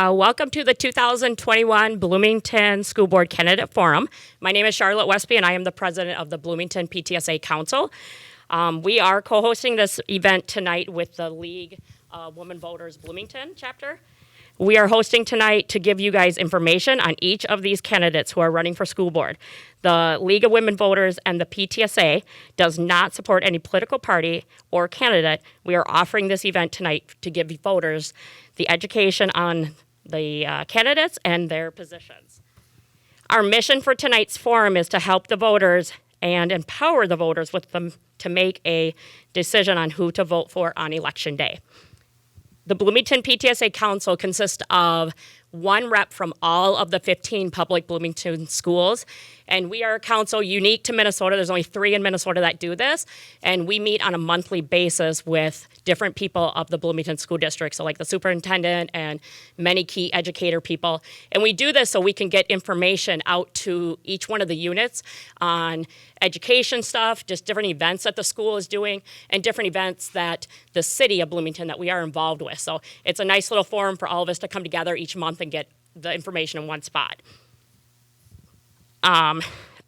Welcome to the 2021 Bloomington School Board Candidate Forum. My name is Charlotte Westby, and I am the president of the Bloomington PTSA Council. We are co-hosting this event tonight with the League of Women Voters Bloomington chapter. We are hosting tonight to give you guys information on each of these candidates who are running for school board. The League of Women Voters and the PTSA does not support any political party or candidate. We are offering this event tonight to give voters the education on the candidates and their positions. Our mission for tonight's forum is to help the voters and empower the voters with them to make a decision on who to vote for on Election Day. The Bloomington PTSA Council consists of one rep from all of the 15 public Bloomington schools. And we are a council unique to Minnesota. There's only 3 in Minnesota that do this. And we meet on a monthly basis with different people of the Bloomington School District, so like the superintendent and many key educator people. And we do this so we can get information out to each one of the units on education stuff, just different events that the school is doing, and different events that the city of Bloomington that we are involved with. So it's a nice little forum for all of us to come together each month and get the information in one spot.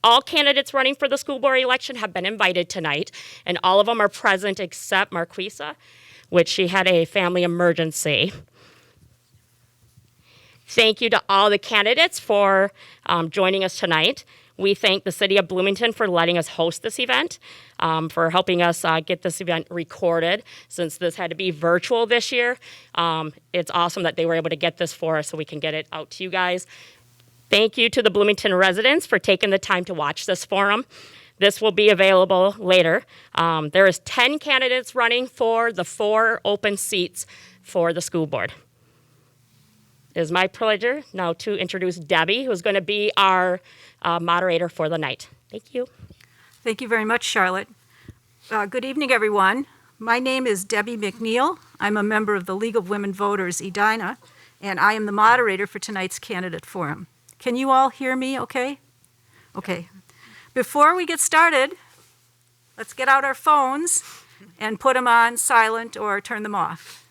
All candidates running for the school board election have been invited tonight, and all of them are present except Marquisa, which she had a family emergency. Thank you to all the candidates for joining us tonight. We thank the city of Bloomington for letting us host this event, for helping us get this event recorded since this had to be virtual this year. It's awesome that they were able to get this for us so we can get it out to you guys. Thank you to the Bloomington residents for taking the time to watch this forum. This will be available later. There is 10 candidates running for the 4 open seats for the school board. It is my pleasure now to introduce Debbie, who's going to be our moderator for the night. Thank you. Thank you very much, Charlotte. Good evening, everyone. My name is Debbie McNeil. I'm a member of the League of Women Voters, Edina, and I am the moderator for tonight's candidate forum. Can you all hear me okay? Okay. Before we get started, let's get out our phones and put them on silent or turn them off.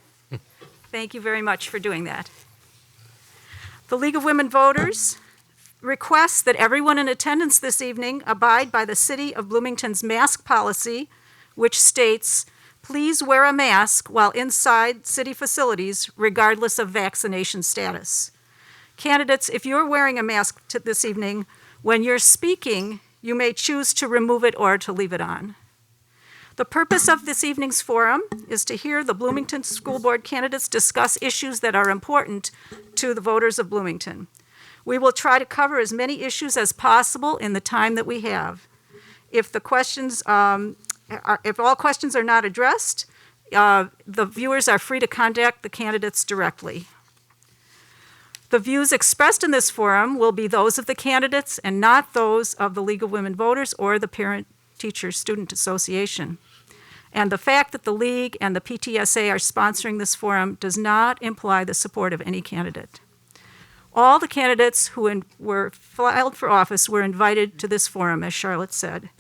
Thank you very much for doing that. The League of Women Voters requests that everyone in attendance this evening abide by the City of Bloomington's mask policy, which states, please wear a mask while inside city facilities, regardless of vaccination status. Candidates, if you're wearing a mask this evening, when you're speaking, you may choose to remove it or to leave it on. The purpose of this evening's forum is to hear the Bloomington School Board candidates discuss issues that are important to the voters of Bloomington. We will try to cover as many issues as possible in the time that we have. If the questions, if all questions are not addressed, the viewers are free to contact the candidates directly. The views expressed in this forum will be those of the candidates and not those of the League of Women Voters or the Parent Teacher Student Association. And the fact that the League and the PTSA are sponsoring this forum does not imply the support of any candidate. All the candidates who were filed for office were invited to this forum, as Charlotte said.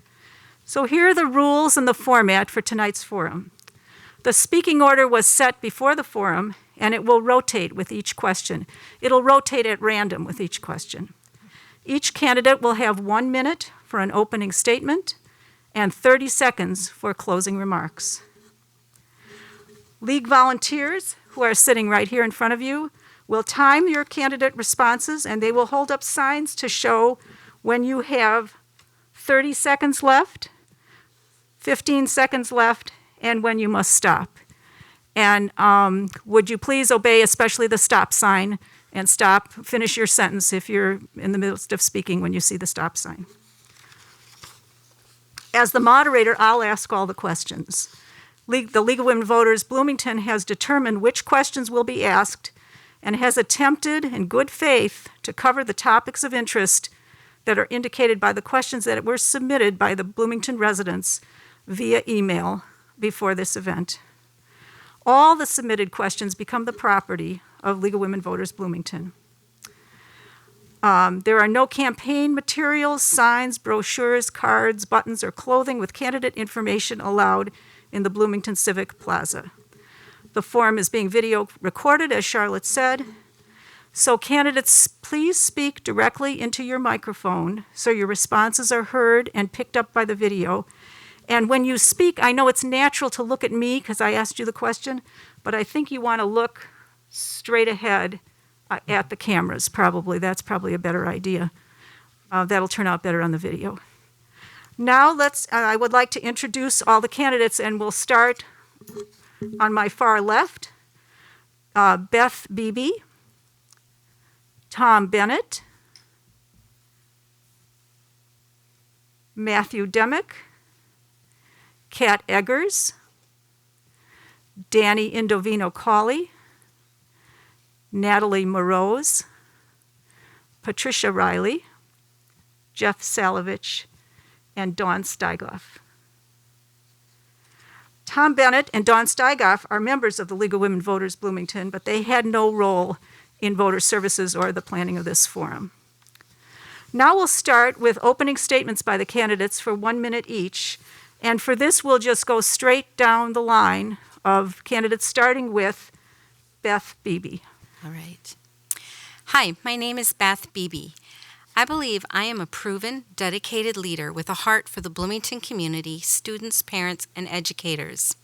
So here are the rules and the format for tonight's forum. The speaking order was set before the forum, and it will rotate with each question. It'll rotate at random with each question. Each candidate will have 1 minute for an opening statement and 30 seconds for closing remarks. League volunteers, who are sitting right here in front of you, will time your candidate responses, and they will hold up signs to show when you have 30 seconds left, 15 seconds left, and when you must stop. And would you please obey especially the stop sign and finish your sentence if you're in the midst of speaking when you see the stop sign. As the moderator, I'll ask all the questions. The League of Women Voters Bloomington has determined which questions will be asked and has attempted in good faith to cover the topics of interest that are indicated by the questions that were submitted by the Bloomington residents via email before this event. All the submitted questions become the property of League of Women Voters Bloomington. There are no campaign materials, signs, brochures, cards, buttons, or clothing with candidate information allowed in the Bloomington Civic Plaza. The forum is being video recorded, as Charlotte said. So candidates, please speak directly into your microphone so your responses are heard and picked up by the video. And when you speak, I know it's natural to look at me because I asked you the question, but I think you want to look straight ahead at the cameras, probably. That's probably a better idea. That'll turn out better on the video. Now I would like to introduce all the candidates, and we'll start on my far left. Beth Beebe, Tom Bennett, Matthew Demick, Kat Eggers, Danny Indovino-Cawley, Natalie Moroz, Patricia Riley, Jeff Salovich, and Dawn Steigoff. Tom Bennett and Dawn Steigoff are members of the League of Women Voters Bloomington, but they had no role in voter services or the planning of this forum. Now we'll start with opening statements by the candidates for 1 minute each. And for this, we'll just go straight down the line of candidates, starting with Beth Beebe. All right. Hi, my name is Beth Beebe. I believe I am a proven, dedicated leader with a heart for the Bloomington community, students, parents, and educators.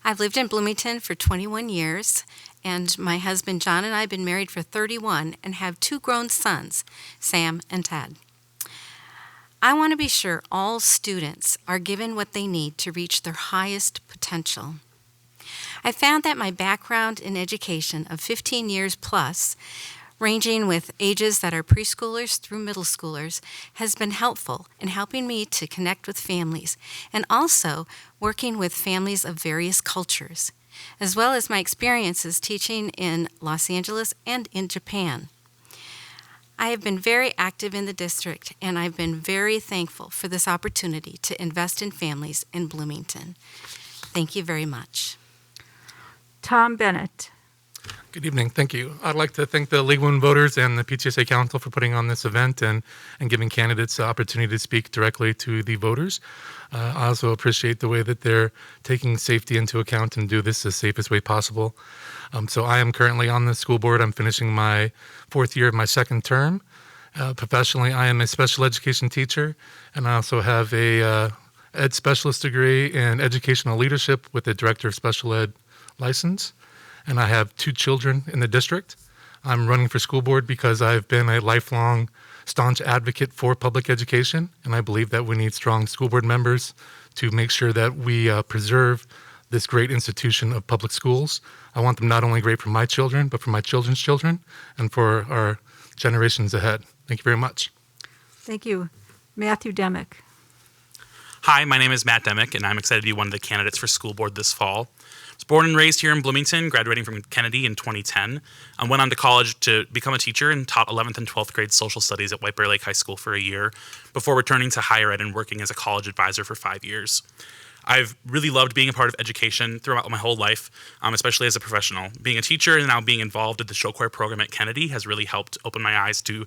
I've lived in Bloomington for 21 years, and my husband John and I have been married for 31 and have 2 grown sons, Sam and Ted. I want to be sure all students are given what they need to reach their highest potential. I found that my background in education of 15 years plus, ranging with ages that are preschoolers through middle schoolers, has been helpful in helping me to connect with families and also working with families of various cultures, as well as my experiences teaching in Los Angeles and in Japan. I have been very active in the district, and I've been very thankful for this opportunity to invest in families in Bloomington. Thank you very much. Tom Bennett. Good evening. Thank you. I'd like to thank the League of Women Voters and the PTSA Council for putting on this event and giving candidates the opportunity to speak directly to the voters. I also appreciate the way that they're taking safety into account and do this the safest way possible. So I am currently on the school board. I'm finishing my 4th year of my 2nd term. Professionally, I am a special education teacher, and I also have a ed specialist degree in educational leadership with a director of special ed license. And I have 2 children in the district. I'm running for school board because I've been a lifelong staunch advocate for public education, and I believe that we need strong school board members to make sure that we preserve this great institution of public schools. I want them not only great for my children, but for my children's children and for our generations ahead. Thank you very much. Thank you. Matthew Demick. Hi, my name is Matt Demick, and I'm excited to be one of the candidates for school board this fall. I was born and raised here in Bloomington, graduating from Kennedy in 2010. I went on to college to become a teacher and taught 11th and 12th grade social studies at White Bear Lake High School for a year before returning to higher ed and working as a college advisor for 5 years. I've really loved being a part of education throughout my whole life, especially as a professional. Being a teacher and now being involved in the show choir program at Kennedy has really helped open my eyes to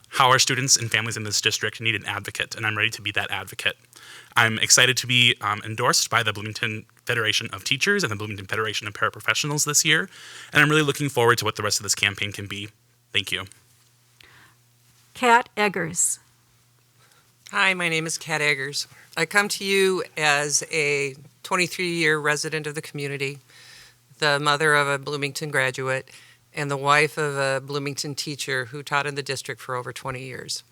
how our students and families in this district need an advocate, and I'm ready to be that advocate. I'm excited to be endorsed by the Bloomington Federation of Teachers and the Bloomington Federation of Paraprofessionals this year, and I'm really looking forward to what the rest of this campaign can be. Thank you. Kat Eggers. Hi, my name is Kat Eggers. I come to you as a 23-year resident of the community, the mother of a Bloomington graduate, and the wife of a Bloomington teacher who taught in the district for over 20 years.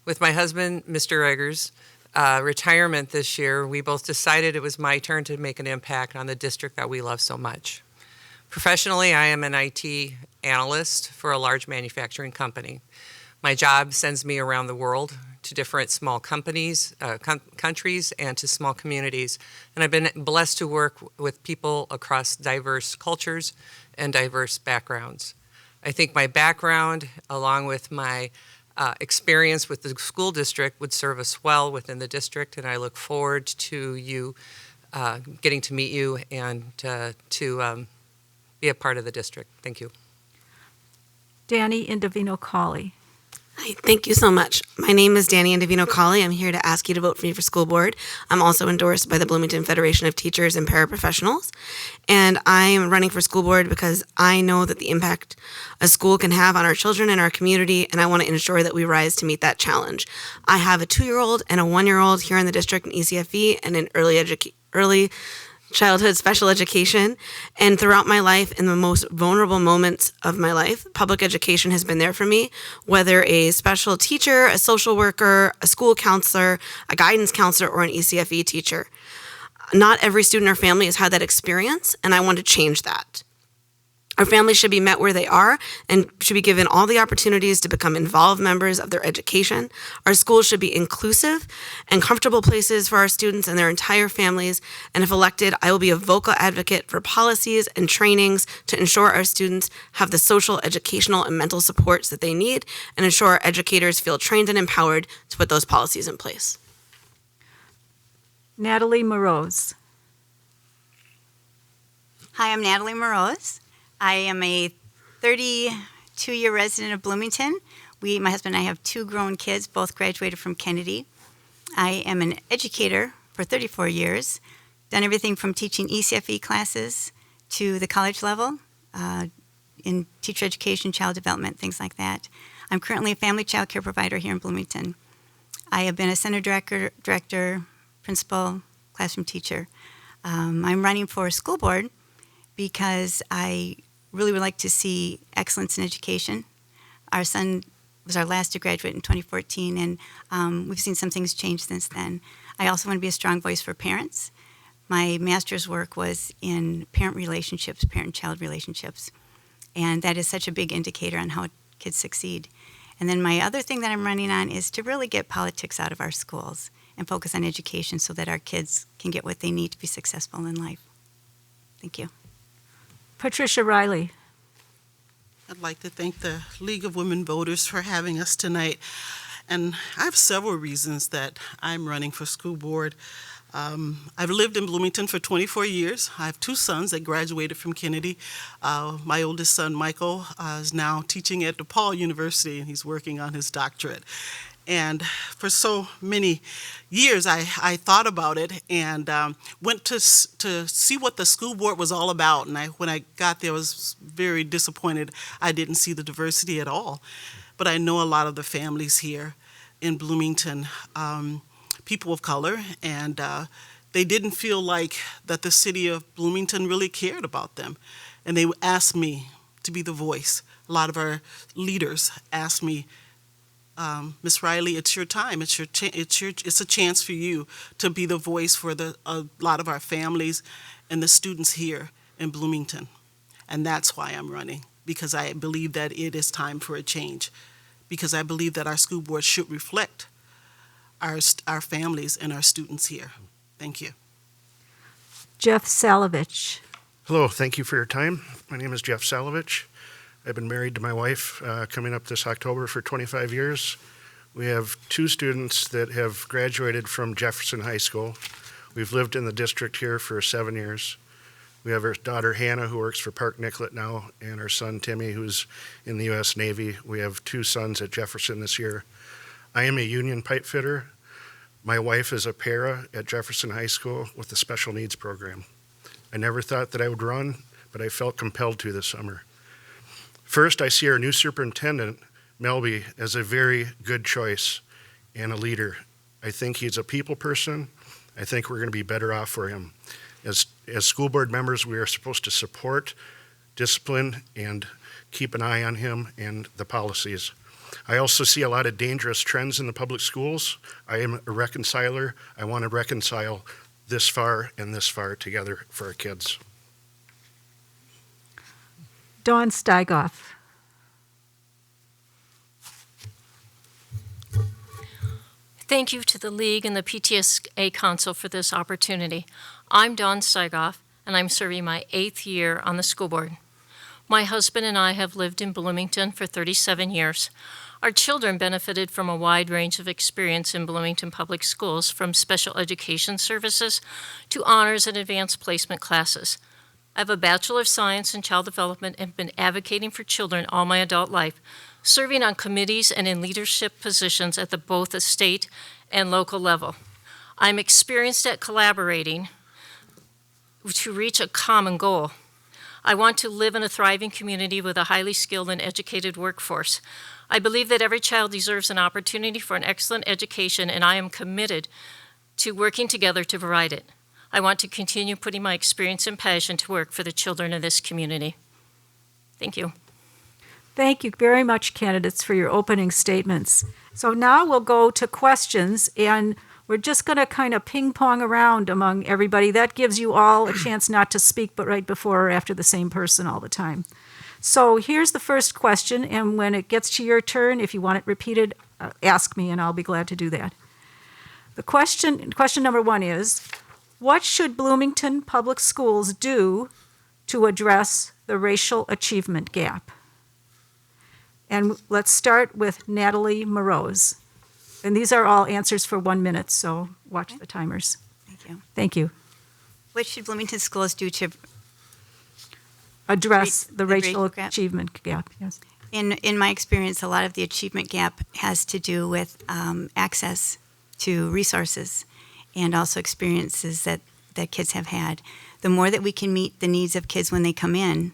With my husband, Mr. Eggers' retirement this year, we both decided it was my turn to make an impact on the district that we love so much. Professionally, I am an IT analyst for a large manufacturing company. My job sends me around the world to different small companies, countries, and to small communities. And I've been blessed to work with people across diverse cultures and diverse backgrounds. I think my background, along with my experience with the school district, would serve us well within the district, and I look forward to you getting to meet you and to be a part of the district. Thank you. Danny Indovino-Cawley. Hi, thank you so much. My name is Danny Andavino Colley. I'm here to ask you to vote for me for school board. I'm also endorsed by the Bloomington Federation of Teachers and Paraprofessionals. And I'm running for school board because I know that the impact a school can have on our children and our community, and I want to ensure that we rise to meet that challenge. I have a 2-year-old and a 1-year-old here in the district in ECFE and in early childhood special education, and throughout my life, in the most vulnerable moments of my life, public education has been there for me, whether a special teacher, a social worker, a school counselor, a guidance counselor, or an ECFE teacher. Not every student or family has had that experience, and I want to change that. Our families should be met where they are and should be given all the opportunities to become involved members of their education. Our schools should be inclusive and comfortable places for our students and their entire families. And if elected, I will be a vocal advocate for policies and trainings to ensure our students have the social, educational, and mental supports that they need, and ensure our educators feel trained and empowered to put those policies in place. Natalie Moroz. Hi, I'm Natalie Moroz. I am a 32-year resident of Bloomington. My husband and I have 2 grown kids, both graduated from Kennedy. I am an educator for 34 years, done everything from teaching ECFE classes to the college level, in teacher education, child development, things like that. I'm currently a family child care provider here in Bloomington. I have been a center director, principal, classroom teacher. I'm running for school board because I really would like to see excellence in education. Our son was our last to graduate in 2014, and we've seen some things change since then. I also want to be a strong voice for parents. My master's work was in parent relationships, parent-child relationships, and that is such a big indicator on how kids succeed. And then my other thing that I'm running on is to really get politics out of our schools and focus on education so that our kids can get what they need to be successful in life. Thank you. Patricia Riley. I'd like to thank the League of Women Voters for having us tonight. And I have several reasons that I'm running for school board. I've lived in Bloomington for 24 years. I have 2 sons that graduated from Kennedy. My oldest son, Michael, is now teaching at DePaul University, and he's working on his doctorate. And for so many years, I thought about it and went to see what the school board was all about. And when I got there, I was very disappointed I didn't see the diversity at all. But I know a lot of the families here in Bloomington, people of color, and they didn't feel like that the city of Bloomington really cared about them. And they asked me to be the voice. A lot of our leaders asked me, Ms. Riley, it's your time. It's a chance for you to be the voice for a lot of our families and the students here in Bloomington. And that's why I'm running, because I believe that it is time for a change, because I believe that our school board should reflect our families and our students here. Thank you. Jeff Salovich. Hello, thank you for your time. My name is Jeff Salovich. I've been married to my wife coming up this October for 25 years. We have 2 students that have graduated from Jefferson High School. We've lived in the district here for 7 years. We have our daughter Hannah, who works for Park Nicollet now, and our son Timmy, who's in the U.S. Navy. We have 2 sons at Jefferson this year. I am a union pipe fitter. My wife is a para at Jefferson High School with the special needs program. I never thought that I would run, but I felt compelled to this summer. First, I see our new superintendent, Melby, as a very good choice and a leader. I think he's a people person. I think we're going to be better off for him. As school board members, we are supposed to support, discipline, and keep an eye on him and the policies. I also see a lot of dangerous trends in the public schools. I am a reconciler. I want to reconcile this far and this far together for our kids. Dawn Steigoff. Thank you to the League and the PTSA Council for this opportunity. I'm Dawn Steigoff, and I'm serving my 8th year on the school board. My husband and I have lived in Bloomington for 37 years. Our children benefited from a wide range of experience in Bloomington Public Schools, from special education services to honors and advanced placement classes. I have a Bachelor of Science in Child Development and have been advocating for children all my adult life. serving on committees and in leadership positions at both the state and local level. I'm experienced at collaborating to reach a common goal. I want to live in a thriving community with a highly skilled and educated workforce. I believe that every child deserves an opportunity for an excellent education, and I am committed to working together to provide it. I want to continue putting my experience and passion to work for the children of this community. Thank you. Thank you very much, candidates, for your opening statements. So now we'll go to questions, and we're just going to kind of ping pong around among everybody. That gives you all a chance not to speak, but right before or after the same person all the time. So here's the first question, and when it gets to your turn, if you want it repeated, ask me, and I'll be glad to do that. The question number one is, what should Bloomington Public Schools do to address the racial achievement gap? And let's start with Natalie Moroz. And these are all answers for 1 minute, so watch the timers. Thank you. Thank you. What should Bloomington schools do to Address the The racial racial gap. achievement gap, yes. In my experience, a lot of the achievement gap has to do with access to resources and also experiences that kids have had. The more that we can meet the needs of kids when they come in,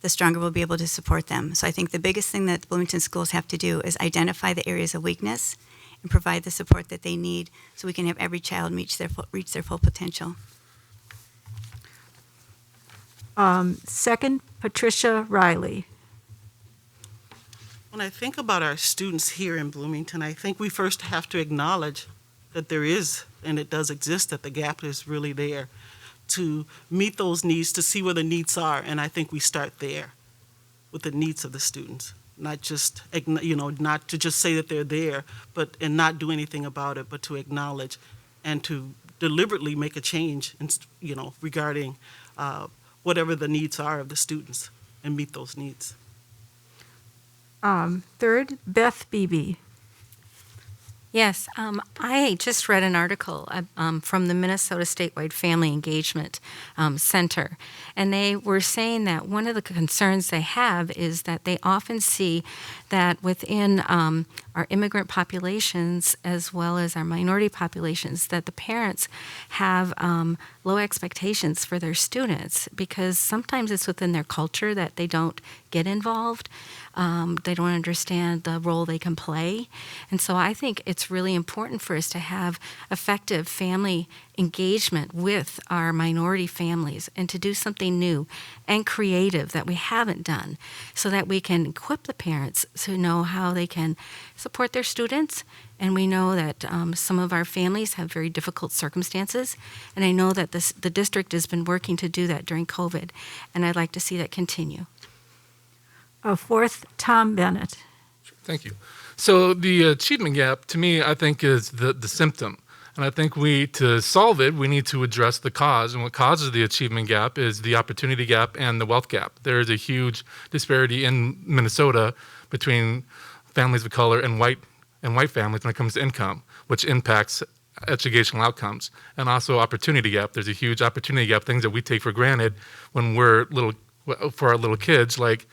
the stronger we'll be able to support them. So I think the biggest thing that Bloomington schools have to do is identify the areas of weakness and provide the support that they need so we can have every child reach their full potential. Second, Patricia Riley. When I think about our students here in Bloomington, I think we first have to acknowledge that there is, and it does exist, that the gap is really there, to meet those needs, to see where the needs are, and I think we start there with the needs of the students, not just, not to just say that they're there, and not do anything about it, but to acknowledge and to deliberately make a change, regarding whatever the needs are of the students and meet those needs. Third, Beth Beebe. Yes, I just read an article from the Minnesota Statewide Family Engagement Center, and they were saying that one of the concerns they have is that they often see that within our immigrant populations as well as our minority populations, that the parents have low expectations for their students because sometimes it's within their culture that they don't get involved. They don't understand the role they can play. And so I think it's really important for us to have effective family engagement with our minority families and to do something new and creative that we haven't done so that we can equip the parents to know how they can support their students. And we know that some of our families have very difficult circumstances. And I know that the district has been working to do that during COVID. And I'd like to see that continue. Fourth, Tom Bennett. Thank you. So the achievement gap, to me, I think is the symptom. And I think to solve it, we need to address the cause. And what causes the achievement gap is the opportunity gap and the wealth gap. There is a huge disparity in Minnesota between families of color and white families when it comes to income, which impacts educational outcomes. And also opportunity gap. There's a huge opportunity gap, things that we take for granted when we're for our little kids, like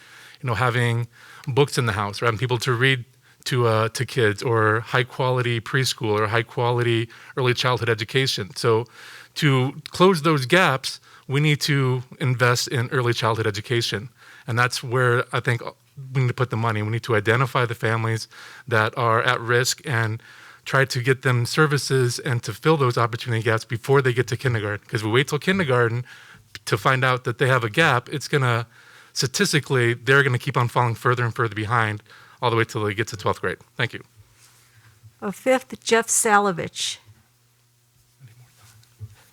having books in the house or having people to read to kids, or high quality preschool or high quality early childhood education. So to close those gaps, we need to invest in early childhood education. And that's where I think we need to put the money. We need to identify the families that are at risk and try to get them services and to fill those opportunity gaps before they get to kindergarten. Because we wait till kindergarten to find out that they have a gap, statistically, they're going to keep on falling further and further behind all the way till they get to 12th grade. Thank you. Fifth, Jeff Salovich.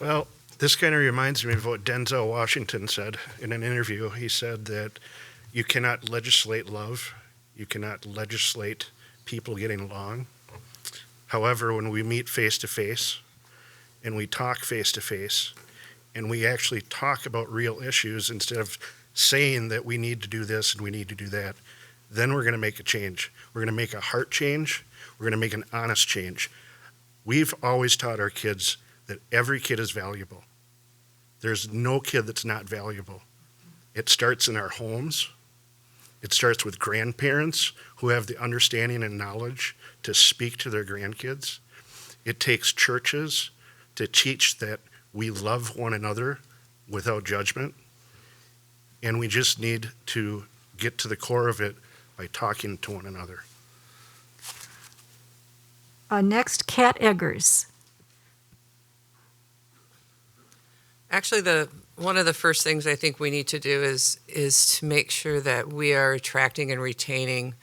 Well, this kind of reminds me of what Denzel Washington said in an interview. He said that you cannot legislate love. You cannot legislate people getting along. However, when we meet face to face and we talk face to face and we actually talk about real issues instead of saying that we need to do this and we need to do that, then we're going to make a change. We're going to make a heart change. We're going to make an honest change. We've always taught our kids that every kid is valuable. There's no kid that's not valuable. It starts in our homes. It starts with grandparents who have the understanding and knowledge to speak to their grandkids. It takes churches to teach that we love one another without judgment. And we just need to get to the core of it by talking to one another. Next, Kat Eggers. Actually, one of the first things I think we need to do is to make sure that we are attracting and retaining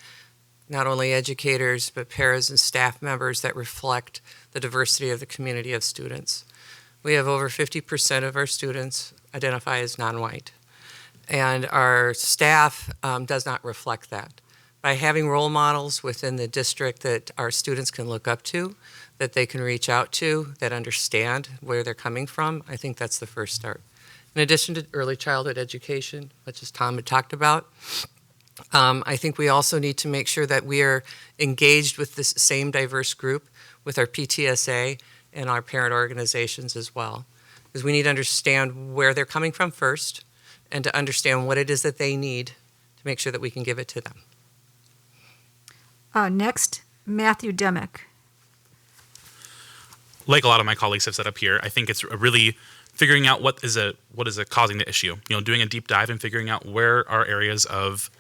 not only educators, but paras and staff members that reflect the diversity of the community of students. We have over 50% of our students identify as non-white, and our staff does not reflect that. By having role models within the district that our students can look up to, that they can reach out to, that understand where they're coming from, I think that's the first start. In addition to early childhood education, which as Tom had talked about, I think we also need to make sure that we are engaged with this same diverse group with our PTSA and our parent organizations as well. Because we need to understand where they're coming from first and to understand what it is that they need to make sure that we can give it to them. Next, Matthew Demick. Like a lot of my colleagues have said up here, I think it's really figuring out what is causing the issue. Doing a deep dive and figuring out where our areas of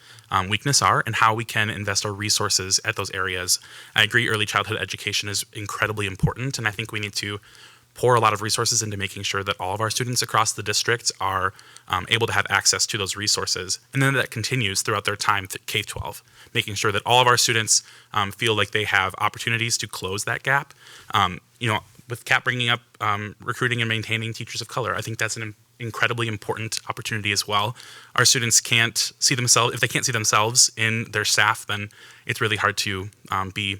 weakness are and how we can invest our resources at those areas. I agree early childhood education is incredibly important, and I think we need to pour a lot of resources into making sure that all of our students across the district are able to have access to those resources. And then that continues throughout their time K-12, making sure that all of our students feel like they have opportunities to close that gap. With Kat bringing up recruiting and maintaining teachers of color, I think that's an incredibly important opportunity as well. Our students can't see themselves, if they can't see themselves in their staff, then it's really hard to be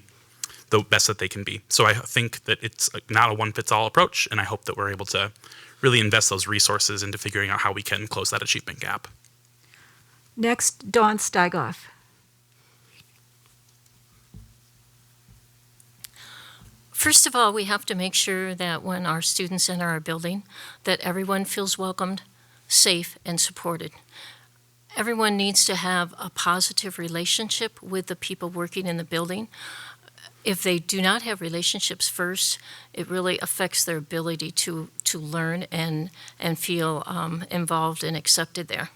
the best that they can be. So I think that it's not a one-fits-all approach, and I hope that we're able to really invest those resources into figuring out how we can close that achievement gap. Next, Dawn Steigoff. First of all, we have to make sure that when our students enter our building, that everyone feels welcomed, safe, and supported. Everyone needs to have a positive relationship with the people working in the building. If they do not have relationships first, it really affects their ability to learn and feel involved and accepted there.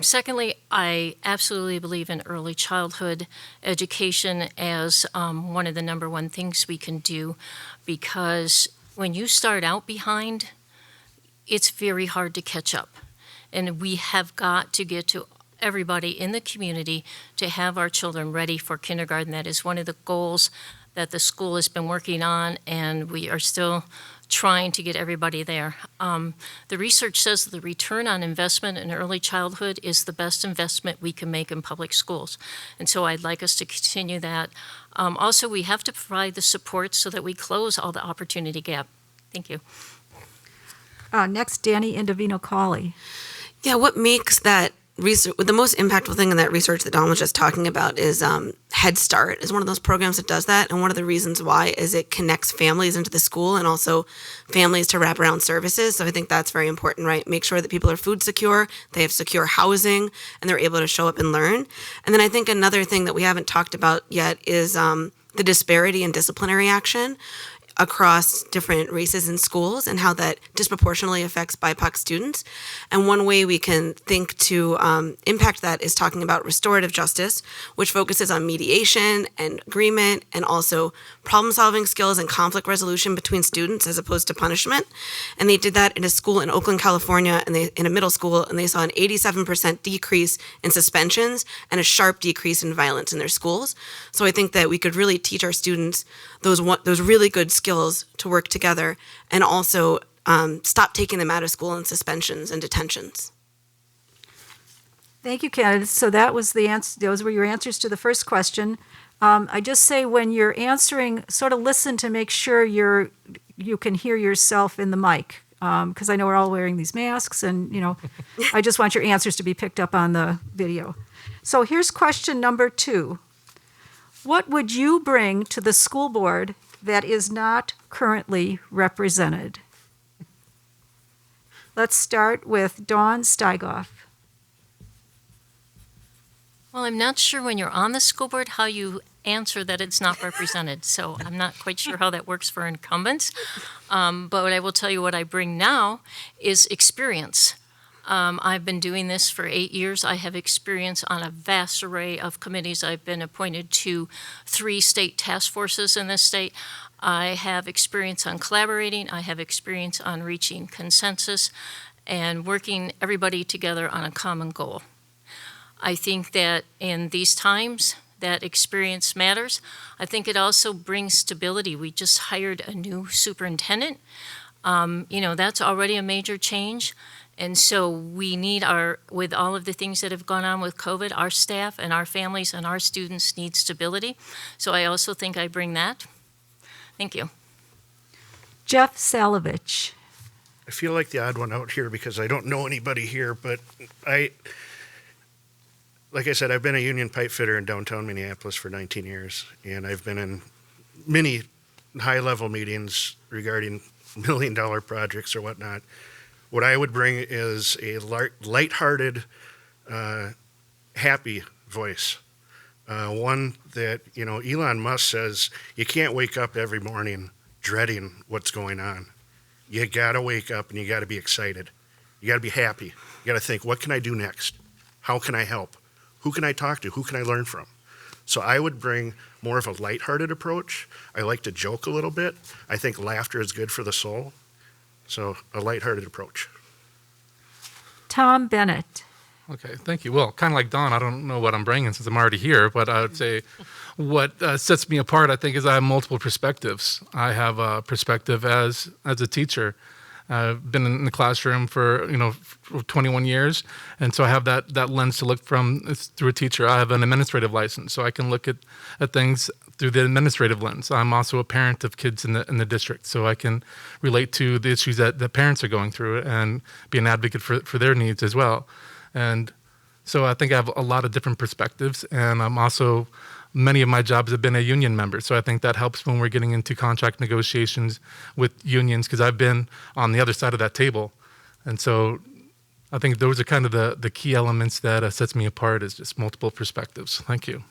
Secondly, I absolutely believe in early childhood education as one of the number one things we can do, because when you start out behind, it's very hard to catch up. And we have got to get to everybody in the community to have our children ready for kindergarten. That is one of the goals that the school has been working on, and we are still trying to get everybody there. The research says that the return on investment in early childhood is the best investment we can make in public schools. And so I'd like us to continue that. Also, we have to provide the support so that we close all the opportunity gap. Thank you. Next, Danny Indovino-Cawley. Yeah, what makes that research, the most impactful thing in that research that Dawn was just talking about is Head Start is one of those programs that does that. And one of the reasons why is it connects families into the school and also families to wraparound services. So I think that's very important, right? Make sure that people are food secure, they have secure housing, and they're able to show up and learn. And then I think another thing that we haven't talked about yet is the disparity in disciplinary action across different races in schools and how that disproportionately affects BIPOC students. And one way we can think to impact that is talking about restorative justice, which focuses on mediation and agreement and also problem-solving skills and conflict resolution between students as opposed to punishment. And they did that in a school in Oakland, California, and in a middle school, and they saw an 87% decrease in suspensions and a sharp decrease in violence in their schools. So I think that we could really teach our students those really good skills to work together and also stop taking them out of school in suspensions and detentions. Thank you, candidates. So that was the answer. Those were your answers to the first question. I just say when you're answering, sort of listen to make sure you can hear yourself in the mic, because I know we're all wearing these masks, and I just want your answers to be picked up on the video. So here's question number 2. What would you bring to the school board that is not currently represented? Let's start with Dawn Steigoff. Well, I'm not sure when you're on the school board how you answer that it's not represented. So I'm not quite sure how that works for incumbents. But what I will tell you, what I bring now is experience. I've been doing this for 8 years. I have experience on a vast array of committees. I've been appointed to 3 state task forces in this state. I have experience on collaborating. I have experience on reaching consensus and working everybody together on a common goal. I think that in these times, that experience matters. I think it also brings stability. We just hired a new superintendent. That's already a major change. And so we need with all of the things that have gone on with COVID, our staff and our families and our students need stability. So I also think I bring that. Thank you. Jeff Salovich. I feel like the odd one out here because I don't know anybody here, but like I said, I've been a union pipe fitter in downtown Minneapolis for 19 years, and I've been in many high-level meetings regarding million-dollar projects or whatnot. What I would bring is a lighthearted, happy voice. One that, Elon Musk says, you can't wake up every morning dreading what's going on. You gotta wake up and you gotta be excited. You gotta be happy. You gotta think, what can I do next? How can I help? Who can I talk to? Who can I learn from? So I would bring more of a lighthearted approach. I like to joke a little bit. I think laughter is good for the soul. So a lighthearted approach. Tom Bennett. Okay, thank you. Well, kind of like Don, I don't know what I'm bringing since I'm already here, but I would say what sets me apart, I think, is I have multiple perspectives. I have a perspective as a teacher. I've been in the classroom for 21 years, and so I have that lens to look through a teacher. I have an administrative license, so I can look at things through the administrative lens. I'm also a parent of kids in the district, so I can relate to the issues that the parents are going through and be an advocate for their needs as well. And so I think I have a lot of different perspectives, and I'm also, many of my jobs have been a union member, so I think that helps when we're getting into contract negotiations with unions, because I've been on the other side of that table. And so I think those are kind of the key elements that sets me apart, is just multiple perspectives. Thank you.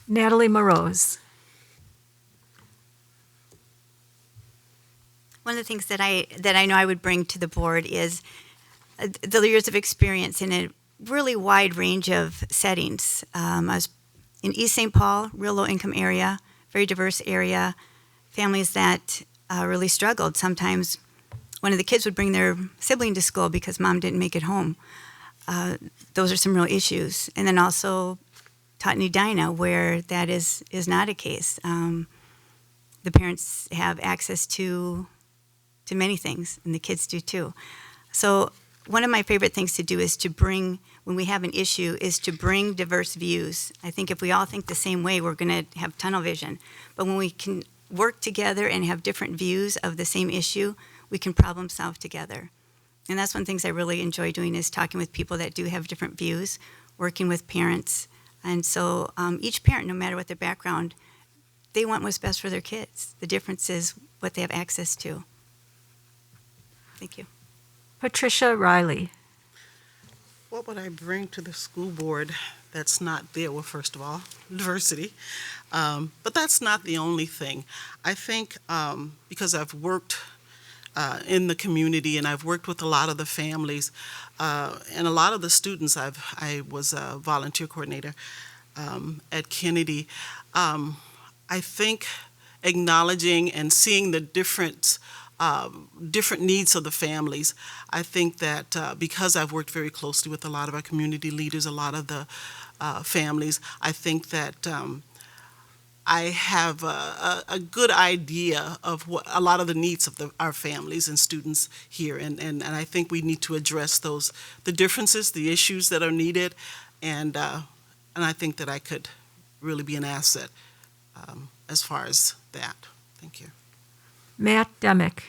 Natalie Moroz. One of the things that I know I would bring to the board is the years of experience in a really wide range of settings. I was in East St. Paul, real low-income area, very diverse area, families that really struggled. Sometimes one of the kids would bring their sibling to school because mom didn't make it home. Those are some real issues. And then also taught in Edina, where that is not a case. The parents have access to many things, and the kids do too. So one of my favorite things to do is to bring, when we have an issue, is to bring diverse views. I think if we all think the same way, we're going to have tunnel vision. But when we can work together and have different views of the same issue, we can problem solve together. And that's one of the things I really enjoy doing, is talking with people that do have different views, working with parents. And so each parent, no matter what their background, they want what's best for their kids. The difference is what they have access to. Thank you. Patricia Riley. What would I bring to the school board that's not there? Well, first of all, diversity. But that's not the only thing. I think because I've worked in the community and I've worked with a lot of the families and a lot of the students, I was a volunteer coordinator at Kennedy. I think acknowledging and seeing the different needs of the families. I think that because I've worked very closely with a lot of our community leaders, a lot of the families, I think that I have a good idea of what a lot of the needs of our families and students here, and I think we need to address the differences, the issues that are needed, and I think that I could really be an asset as far as that. Thank you. Matt Demick.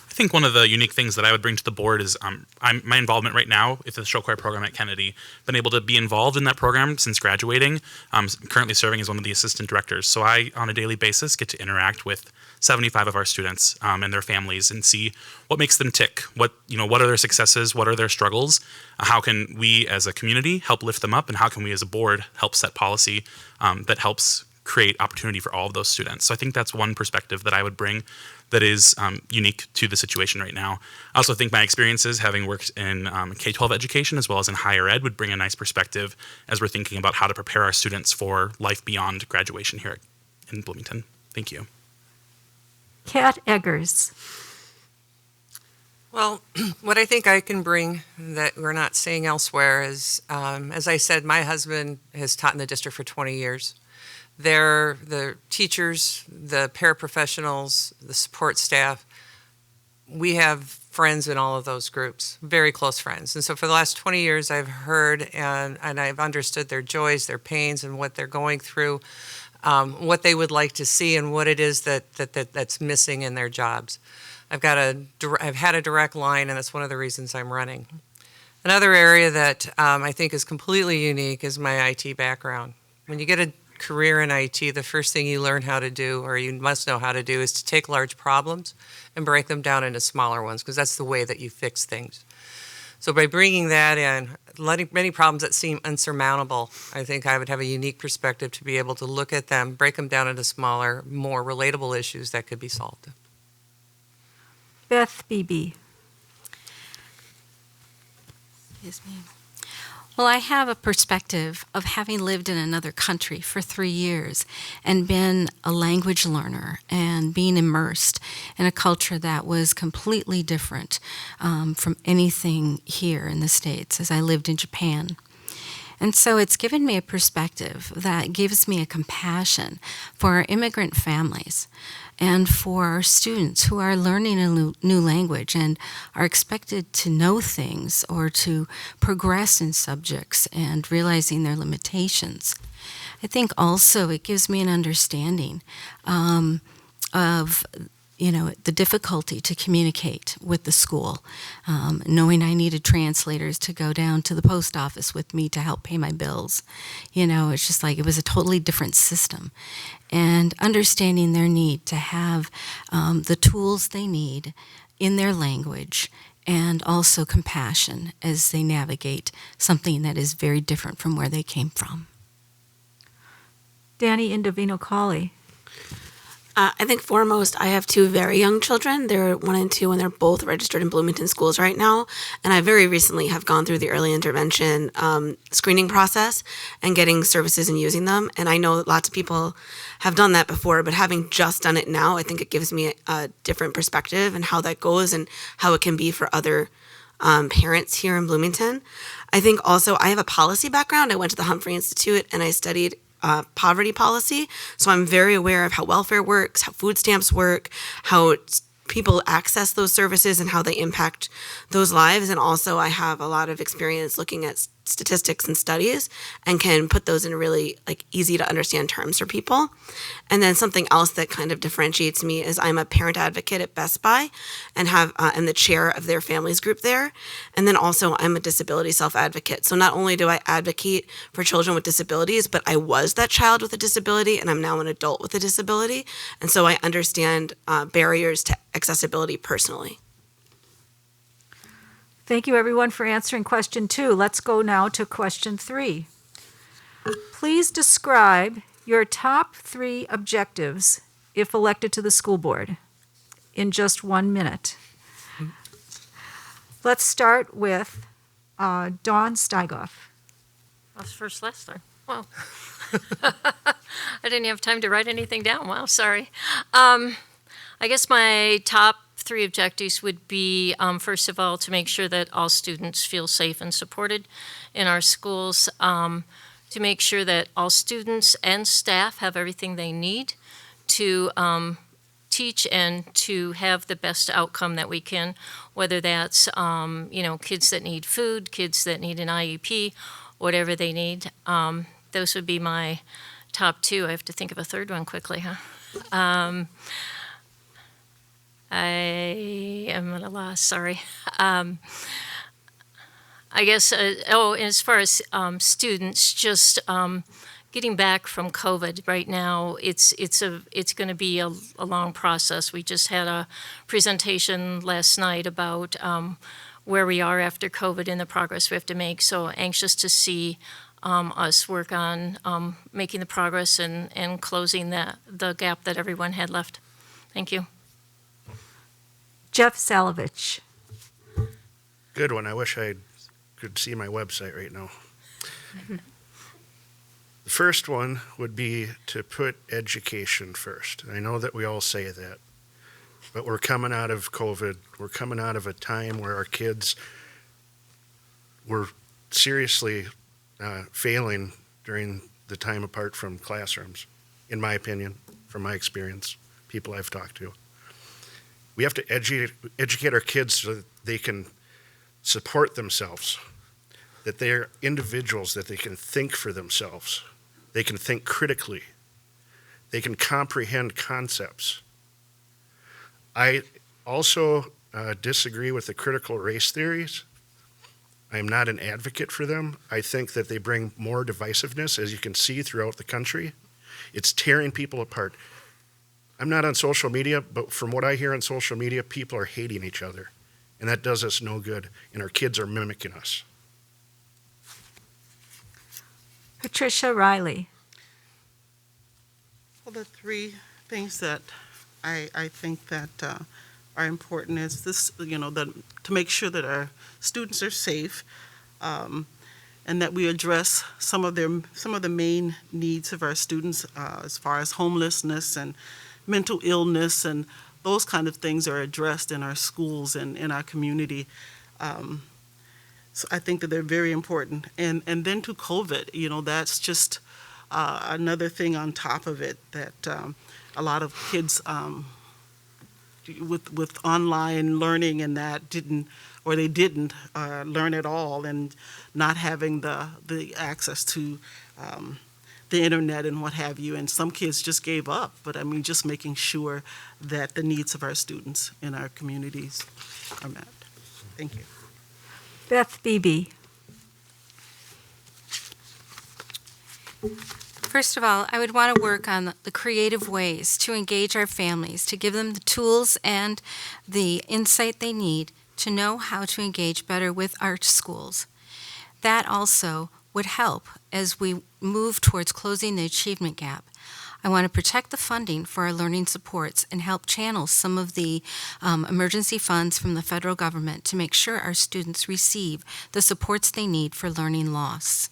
I think one of the unique things that I would bring to the board is my involvement right now with the show choir program at Kennedy. Been able to be involved in that program since graduating. I'm currently serving as one of the assistant directors. So I, on a daily basis, get to interact with 75 of our students and their families and see what makes them tick. What are their successes? What are their struggles? How can we as a community help lift them up? And how can we as a board help set policy that helps create opportunity for all of those students? So I think that's one perspective that I would bring that is unique to the situation right now. I also think my experiences having worked in K-12 education as well as in higher ed would bring a nice perspective as we're thinking about how to prepare our students for life beyond graduation here in Bloomington. Thank you. Kat Eggers. Well, what I think I can bring that we're not seeing elsewhere is, as I said, my husband has taught in the district for 20 years. The teachers, the paraprofessionals, the support staff, we have friends in all of those groups, very close friends. And so for the last 20 years, I've heard and I've understood their joys, their pains, and what they're going through, what they would like to see, and what it is that's missing in their jobs. I've had a direct line, and that's one of the reasons I'm running. Another area that I think is completely unique is my IT background. When you get a career in IT, the first thing you learn how to do, or you must know how to do, is to take large problems and break them down into smaller ones, because that's the way that you fix things. So by bringing that in, many problems that seem unsurmountable, I think I would have a unique perspective to be able to look at them, break them down into smaller, more relatable issues that could be solved. Beth Beebe. Excuse me. Well, I have a perspective of having lived in another country for 3 years and been a language learner and being immersed in a culture that was completely different from anything here in the States as I lived in Japan. And so it's given me a perspective that gives me a compassion for our immigrant families and for our students who are learning a new language and are expected to know things or to progress in subjects and realizing their limitations. I think also it gives me an understanding of the difficulty to communicate with the school, knowing I needed translators to go down to the post office with me to help pay my bills. It's just like it was a totally different system. And understanding their need to have the tools they need in their language, and also compassion as they navigate something that is very different from where they came from. Danny Indovino-Colley. I think foremost, I have two very young children. They're 1 and 2, and they're both registered in Bloomington schools right now. And I very recently have gone through the early intervention screening process and getting services and using them. And I know that lots of people have done that before, but having just done it now, I think it gives me a different perspective and how that goes and how it can be for other parents here in Bloomington. I think also I have a policy background. I went to the Humphrey Institute and I studied poverty policy. So I'm very aware of how welfare works, how food stamps work, how people access those services and how they impact those lives. And also I have a lot of experience looking at statistics and studies and can put those in really easy to understand terms for people. And then something else that kind of differentiates me is I'm a parent advocate at Best Buy and am the chair of their families group there. And then also I'm a disability self-advocate. So not only do I advocate for children with disabilities, but I was that child with a disability and I'm now an adult with a disability. And so I understand barriers to accessibility personally. Thank you, everyone, for answering question 2. Let's go now to question 3. Please describe your top 3 objectives if elected to the school board in just 1 minute. Let's start with Dawn Steigoff. I was first last time. Wow. I didn't have time to write anything down. Wow, sorry. I guess my top 3 objectives would be, first of all, to make sure that all students feel safe and supported in our schools, to make sure that all students and staff have everything they need to teach and to have the best outcome that we can, whether that's, kids that need food, kids that need an IEP, whatever they need. Those would be my top 2. I have to think of a third one quickly, huh? I am at a loss, sorry. I guess, as far as students, just getting back from COVID right now, it's going to be a long process. We just had a presentation last night about where we are after COVID and the progress we have to make. So anxious to see us work on making the progress and closing the gap that everyone had left. Thank you. Jeff Salovich. Good one. I wish I could see my website right now. The first one would be to put education first. I know that we all say that, but we're coming out of COVID. We're coming out of a time where our kids were seriously failing during the time apart from classrooms, in my opinion, from my experience, people I've talked to. We have to educate our kids so that they can support themselves, that they're individuals, that they can think for themselves. They can think critically. They can comprehend concepts. I also disagree with the critical race theories. I am not an advocate for them. I think that they bring more divisiveness, as you can see throughout the country. It's tearing people apart. I'm not on social media, but from what I hear on social media, people are hating each other. And that does us no good, and our kids are mimicking us. Patricia Riley. Well, the three things that I think that are important is this, to make sure that our students are safe, and that we address some of the main needs of our students as far as homelessness and mental illness, and those kind of things are addressed in our schools and in our community. So I think that they're very important. And then to COVID, that's just another thing on top of it, that a lot of kids with online learning and that didn't learn at all, and not having the access to the internet and what have you. And some kids just gave up. But I mean, just making sure that the needs of our students in our communities are met. Thank you. Beth Beebe. First of all, I would want to work on the creative ways to engage our families, to give them the tools and the insight they need to know how to engage better with our schools. That also would help as we move towards closing the achievement gap. I want to protect the funding for our learning supports and help channel some of the emergency funds from the federal government to make sure our students receive the supports they need for learning loss.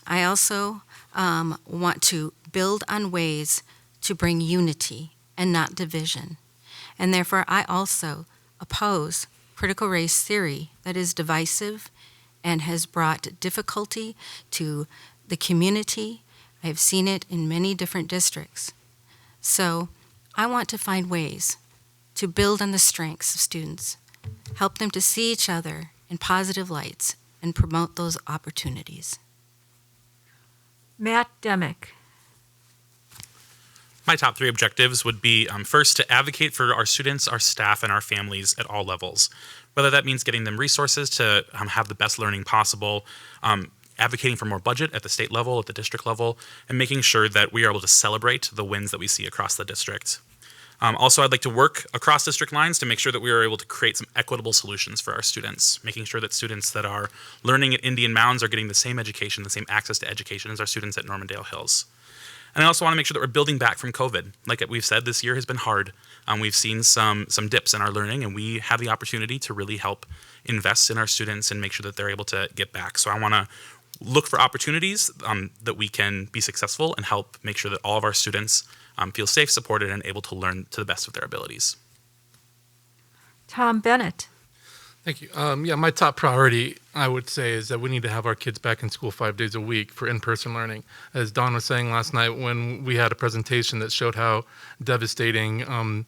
I also want to build on ways to bring unity and not division. And therefore, I also oppose critical race theory that is divisive and has brought difficulty to the community. I have seen it in many different districts. So I want to find ways to build on the strengths of students, help them to see each other in positive lights, and promote those opportunities. Matt Demick. My top three objectives would be first, to advocate for our students, our staff, and our families at all levels. Whether that means getting them resources to have the best learning possible, advocating for more budget at the state level, at the district level, and making sure that we are able to celebrate the wins that we see across the district. Also, I'd like to work across district lines to make sure that we are able to create some equitable solutions for our students, making sure that students that are learning at Indian Mounds are getting the same education, the same access to education as our students at Normandale Hills. And I also want to make sure that we're building back from COVID. Like we've said, this year has been hard. We've seen some dips in our learning, and we have the opportunity to really help invest in our students and make sure that they're able to get back. So I want to look for opportunities that we can be successful and help make sure that all of our students feel safe, supported, and able to learn to the best of their abilities. Tom Bennett. Thank you. My top priority, I would say, is that we need to have our kids back in school 5 days a week for in-person learning. As Dawn was saying last night when we had a presentation that showed how devastating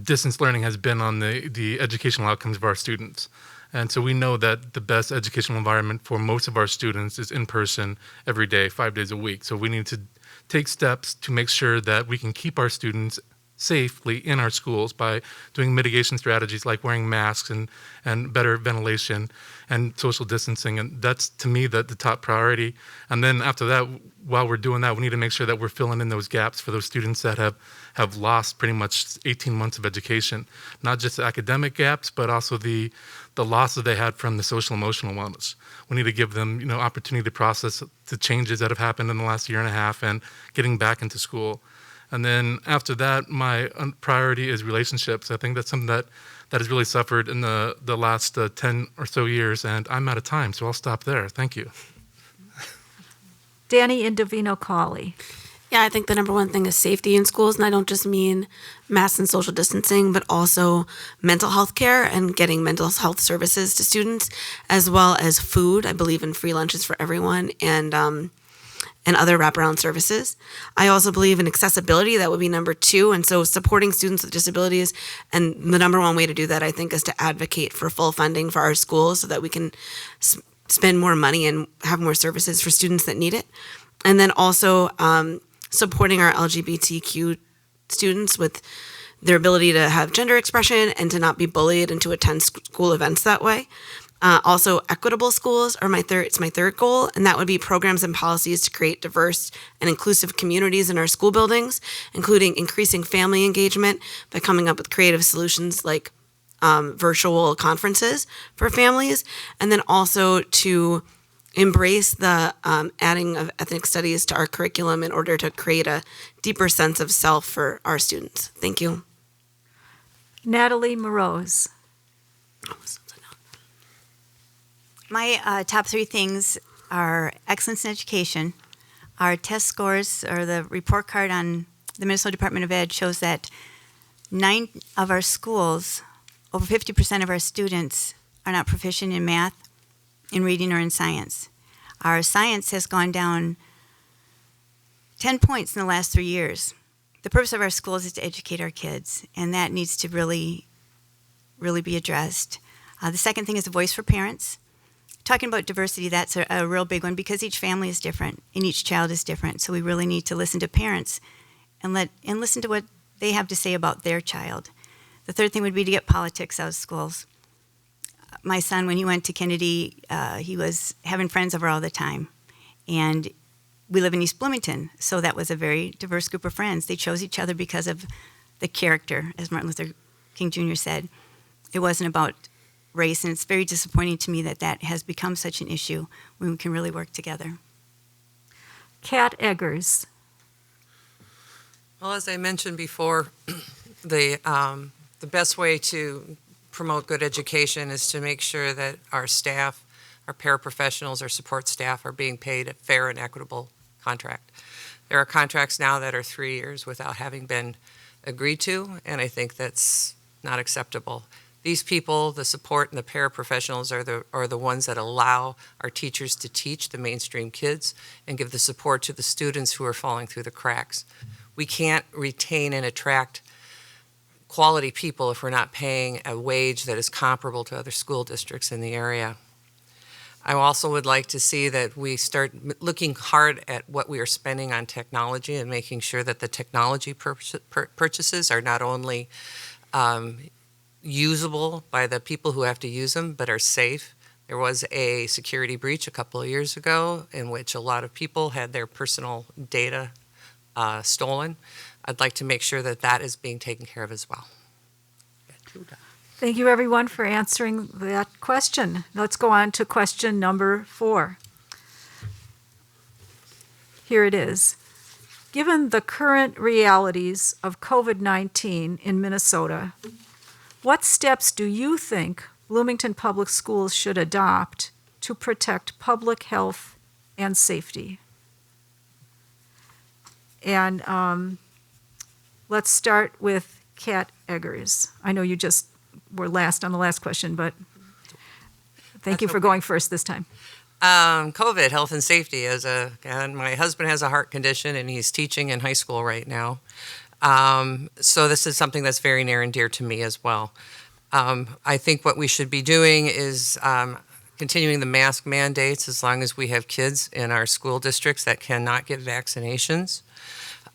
distance learning has been on the educational outcomes of our students. And so we know that the best educational environment for most of our students is in person every day, 5 days a week. So we need to take steps to make sure that we can keep our students safely in our schools by doing mitigation strategies like wearing masks and better ventilation and social distancing. And that's, to me, the top priority. And then after that, while we're doing that, we need to make sure that we're filling in those gaps for those students that have lost pretty much 18 months of education, not just the academic gaps, but also the losses they had from the social emotional wellness. We need to give them, opportunity to process the changes that have happened in the last year and a half and getting back into school. And then after that, my priority is relationships. I think that's something that has really suffered in the last 10 or so years, and I'm out of time, so I'll stop there. Thank you. Danny Indovino Colley. Yeah, I think the number one thing is safety in schools, and I don't just mean masks and social distancing, but also mental health care and getting mental health services to students, as well as food. I believe in free lunches for everyone and other wraparound services. I also believe in accessibility. That would be number two, and so supporting students with disabilities. And the number one way to do that, I think, is to advocate for full funding for our schools so that we can spend more money and have more services for students that need it. And then also supporting our LGBTQ students with their ability to have gender expression and to not be bullied and to attend school events that way. Also, equitable schools are my third goal, and that would be programs and policies to create diverse and inclusive communities in our school buildings, including increasing family engagement by coming up with creative solutions like virtual conferences for families, and then also to embrace the adding of ethnic studies to our curriculum in order to create a deeper sense of self for our students. Thank you. Natalie Moroz. My top three things are excellence in education. Our test scores, or the report card on the Minnesota Department of Ed, shows that 9 of our schools, over 50% of our students, are not proficient in math, in reading, or in science. Our science has gone down 10 points in the last 3 years. The purpose of our schools is to educate our kids, and that needs to really be addressed. The second thing is a voice for parents. Talking about diversity, that's a real big one because each family is different and each child is different. So we really need to listen to parents and listen to what they have to say about their child. The third thing would be to get politics out of schools. My son, when he went to Kennedy, he was having friends over all the time. And we live in East Bloomington, so that was a very diverse group of friends. They chose each other because of the character, as Martin Luther King Jr. said. It wasn't about race, and it's very disappointing to me that that has become such an issue when we can really work together. Kat Eggers. Well, as I mentioned before, the best way to promote good education is to make sure that our staff, our paraprofessionals, our support staff are being paid a fair and equitable contract. There are contracts now that are 3 years without having been agreed to, and I think that's not acceptable. These people, the support and the paraprofessionals, are the ones that allow our teachers to teach the mainstream kids and give the support to the students who are falling through the cracks. We can't retain and attract quality people if we're not paying a wage that is comparable to other school districts in the area. I also would like to see that we start looking hard at what we are spending on technology and making sure that the technology purchases are not only usable by the people who have to use them, but are safe. There was a security breach a couple of years ago in which a lot of people had their personal data stolen. I'd like to make sure that that is being taken care of as well. Thank you, everyone, for answering that question. Let's go on to question number 4. Here it is. Given the current realities of COVID-19 in Minnesota, what steps do you think Bloomington Public Schools should adopt to protect public health and safety? And let's start with Kat Eggers. I know you just were last on the last question, but thank you for going first this time. COVID, health and safety. And my husband has a heart condition, and he's teaching in high school right now. So this is something that's very near and dear to me as well. I think what we should be doing is continuing the mask mandates as long as we have kids in our school districts that cannot get vaccinations.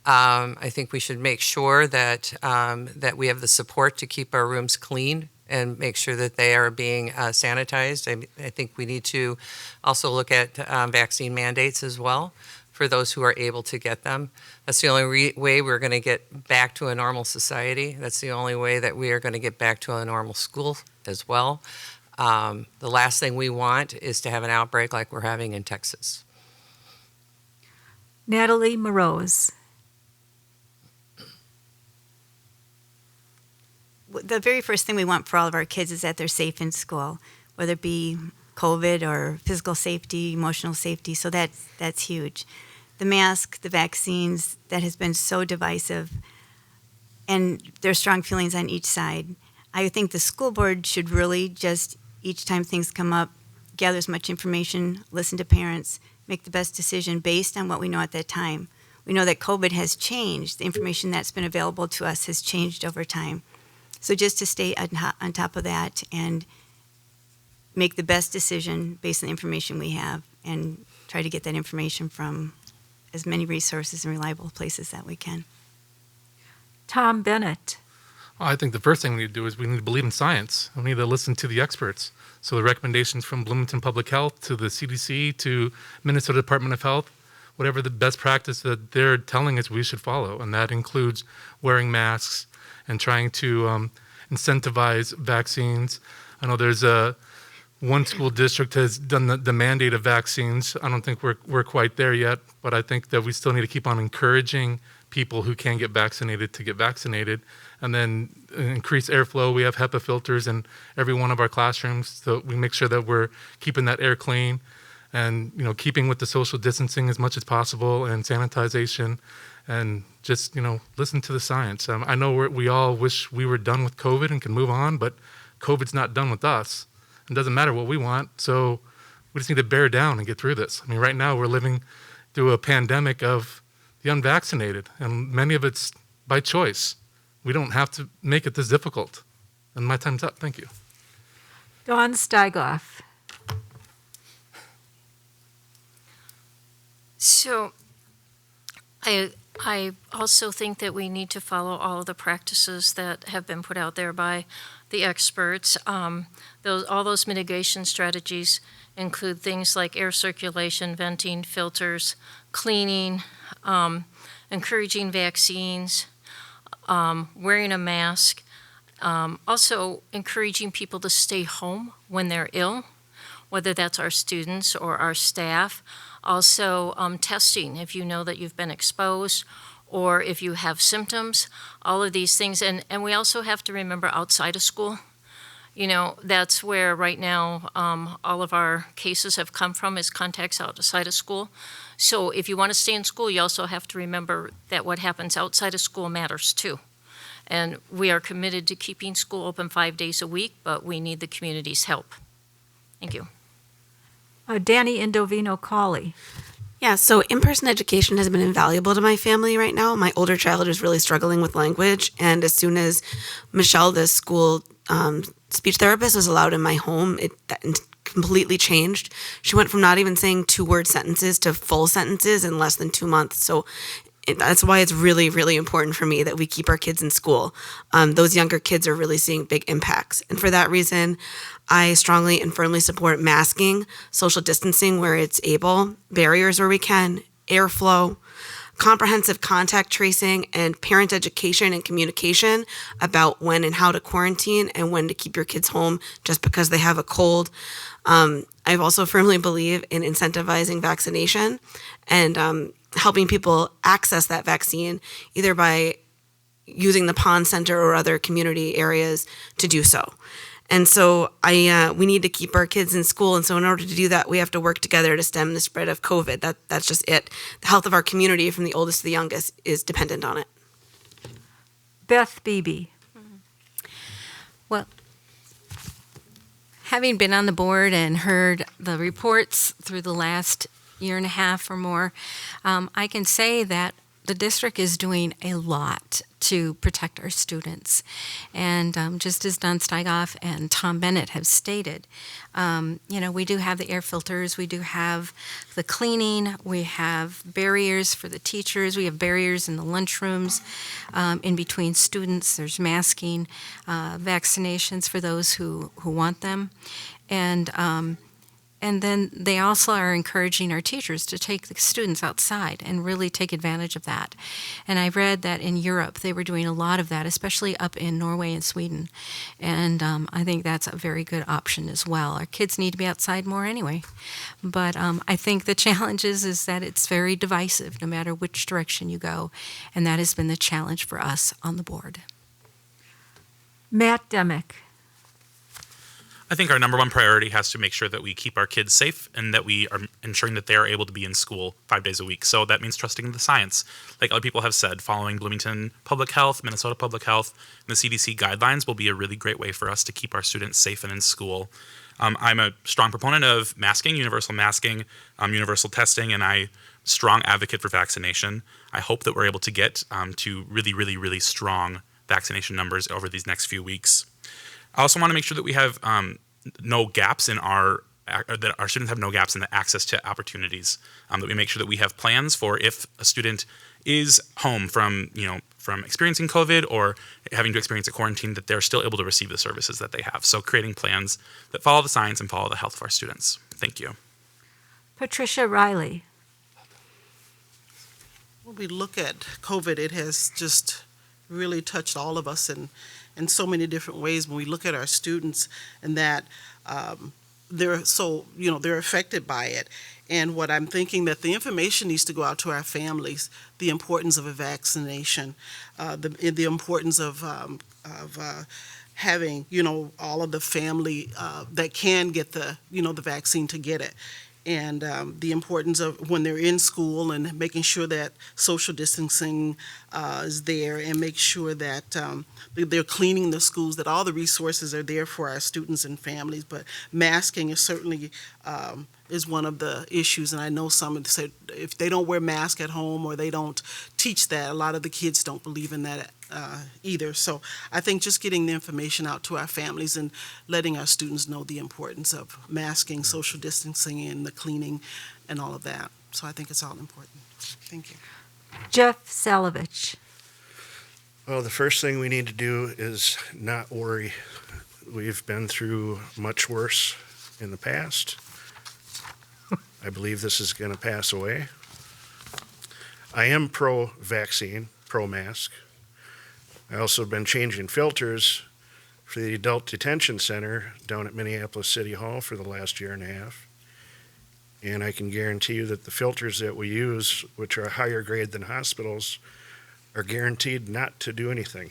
I think we should make sure that that we have the support to keep our rooms clean and make sure that they are being sanitized. I think we need to also look at vaccine mandates as well for those who are able to get them. That's the only way we're going to get back to a normal society. That's the only way that we are going to get back to a normal school as well. The last thing we want is to have an outbreak like we're having in Texas. Natalie Moroz. The very first thing we want for all of our kids is that they're safe in school, whether it be COVID or physical safety, emotional safety. So that's huge. The mask, the vaccines, that has been so divisive, and there's strong feelings on each side. I think the school board should really just, each time things come up, gather as much information, listen to parents, make the best decision based on what we know at that time. We know that COVID has changed. The information that's been available to us has changed over time. So just to stay on top of that and make the best decision based on the information we have and try to get that information from as many resources and reliable places that we can. Tom Bennett. I think the first thing we need to do is we need to believe in science. We need to listen to the experts. So the recommendations from Bloomington Public Health to the CDC to Minnesota Department of Health, whatever the best practice that they're telling us we should follow. And that includes wearing masks and trying to incentivize vaccines. I know there's one school district has done the mandate of vaccines. I don't think we're quite there yet, but I think that we still need to keep on encouraging people who can get vaccinated to get vaccinated, and then increase airflow. We have HEPA filters in every one of our classrooms, so we make sure that we're keeping that air clean, and keeping with the social distancing as much as possible, and sanitization, and just listen to the science. I know we all wish we were done with COVID and can move on, but COVID's not done with us. It doesn't matter what we want, so we just need to bear down and get through this. I mean, right now we're living through a pandemic of the unvaccinated, and many of it's by choice. We don't have to make it this difficult. And my time's up. Thank you. Dawn Steigoff. So I also think that we need to follow all of the practices that have been put out there by the experts. All those mitigation strategies include things like air circulation, venting, filters, cleaning, encouraging vaccines, wearing a mask, also encouraging people to stay home when they're ill, whether that's our students or our staff. Also, testing if you know that you've been exposed or if you have symptoms, all of these things. And we also have to remember outside of school. That's where right now all of our cases have come from, is contacts outside of school. So if you want to stay in school, you also have to remember that what happens outside of school matters too. And we are committed to keeping school open 5 days a week, but we need the community's help. Thank you. Danny Indovino Cawley. Yeah, so in-person education has been invaluable to my family right now. My older child is really struggling with language, and as soon as Michelle, the school speech therapist, was allowed in my home, that completely changed. She went from not even saying 2-word sentences to full sentences in less than 2 months. So that's why it's really, really important for me that we keep our kids in school. Those younger kids are really seeing big impacts. And for that reason, I strongly and firmly support masking, social distancing where it's able, barriers where we can, airflow, comprehensive contact tracing, and parent education and communication about when and how to quarantine and when to keep your kids home just because they have a cold. I also firmly believe in incentivizing vaccination and helping people access that vaccine either by using the Pond Center or other community areas to do so. And so we need to keep our kids in school. And so in order to do that, we have to work together to stem the spread of COVID. That's just it. The health of our community from the oldest to the youngest is dependent on it. Beth Beebe. Well, having been on the board and heard the reports through the last year and a half or more, I can say that the district is doing a lot to protect our students. And just as Don Steigoff and Tom Bennett have stated, we do have the air filters, we do have the cleaning, we have barriers for the teachers, we have barriers in the lunchrooms, in between students, there's masking, vaccinations for those who want them. And then they also are encouraging our teachers to take the students outside and really take advantage of that. And I read that in Europe they were doing a lot of that, especially up in Norway and Sweden. And I think that's a very good option as well. Our kids need to be outside more anyway. But I think the challenge is that it's very divisive no matter which direction you go. And that has been the challenge for us on the board. Matt Demick. I think our number one priority has to make sure that we keep our kids safe and that we are ensuring that they are able to be in school 5 days a week. So that means trusting the science. Like other people have said, following Bloomington Public Health, Minnesota Public Health, and the CDC guidelines will be a really great way for us to keep our students safe and in school. I'm a strong proponent of masking, universal testing, and I'm a strong advocate for vaccination. I hope that we're able to get to really, really, really strong vaccination numbers over these next few weeks. I also want to make sure that we have no gaps in that our students have no gaps in the access to opportunities. That we make sure that we have plans for if a student is home from experiencing COVID or having to experience a quarantine, that they're still able to receive the services that they have. So creating plans that follow the science and follow the health of our students. Thank you. Patricia Riley. When we look at COVID, it has just really touched all of us in so many different ways. When we look at our students and that they're affected by it. And what I'm thinking that the information needs to go out to our families, the importance of a vaccination, the importance of having, all of the family that can get the vaccine to get it. And the importance of when they're in school and making sure that social distancing is there and make sure that they're cleaning the schools, that all the resources are there for our students and families. But masking is certainly is one of the issues. And I know some have said if they don't wear masks at home or they don't teach that, a lot of the kids don't believe in that either. So I think just getting the information out to our families and letting our students know the importance of masking, social distancing, and the cleaning and all of that. So I think it's all important. Thank you. Jeff Salovich. Well, the first thing we need to do is not worry. We've been through much worse in the past. I believe this is going to pass away. I am pro-vaccine, pro-mask. I also have been changing filters for the adult detention center down at Minneapolis City Hall for the last year and a half. And I can guarantee you that the filters that we use, which are higher grade than hospitals, are guaranteed not to do anything.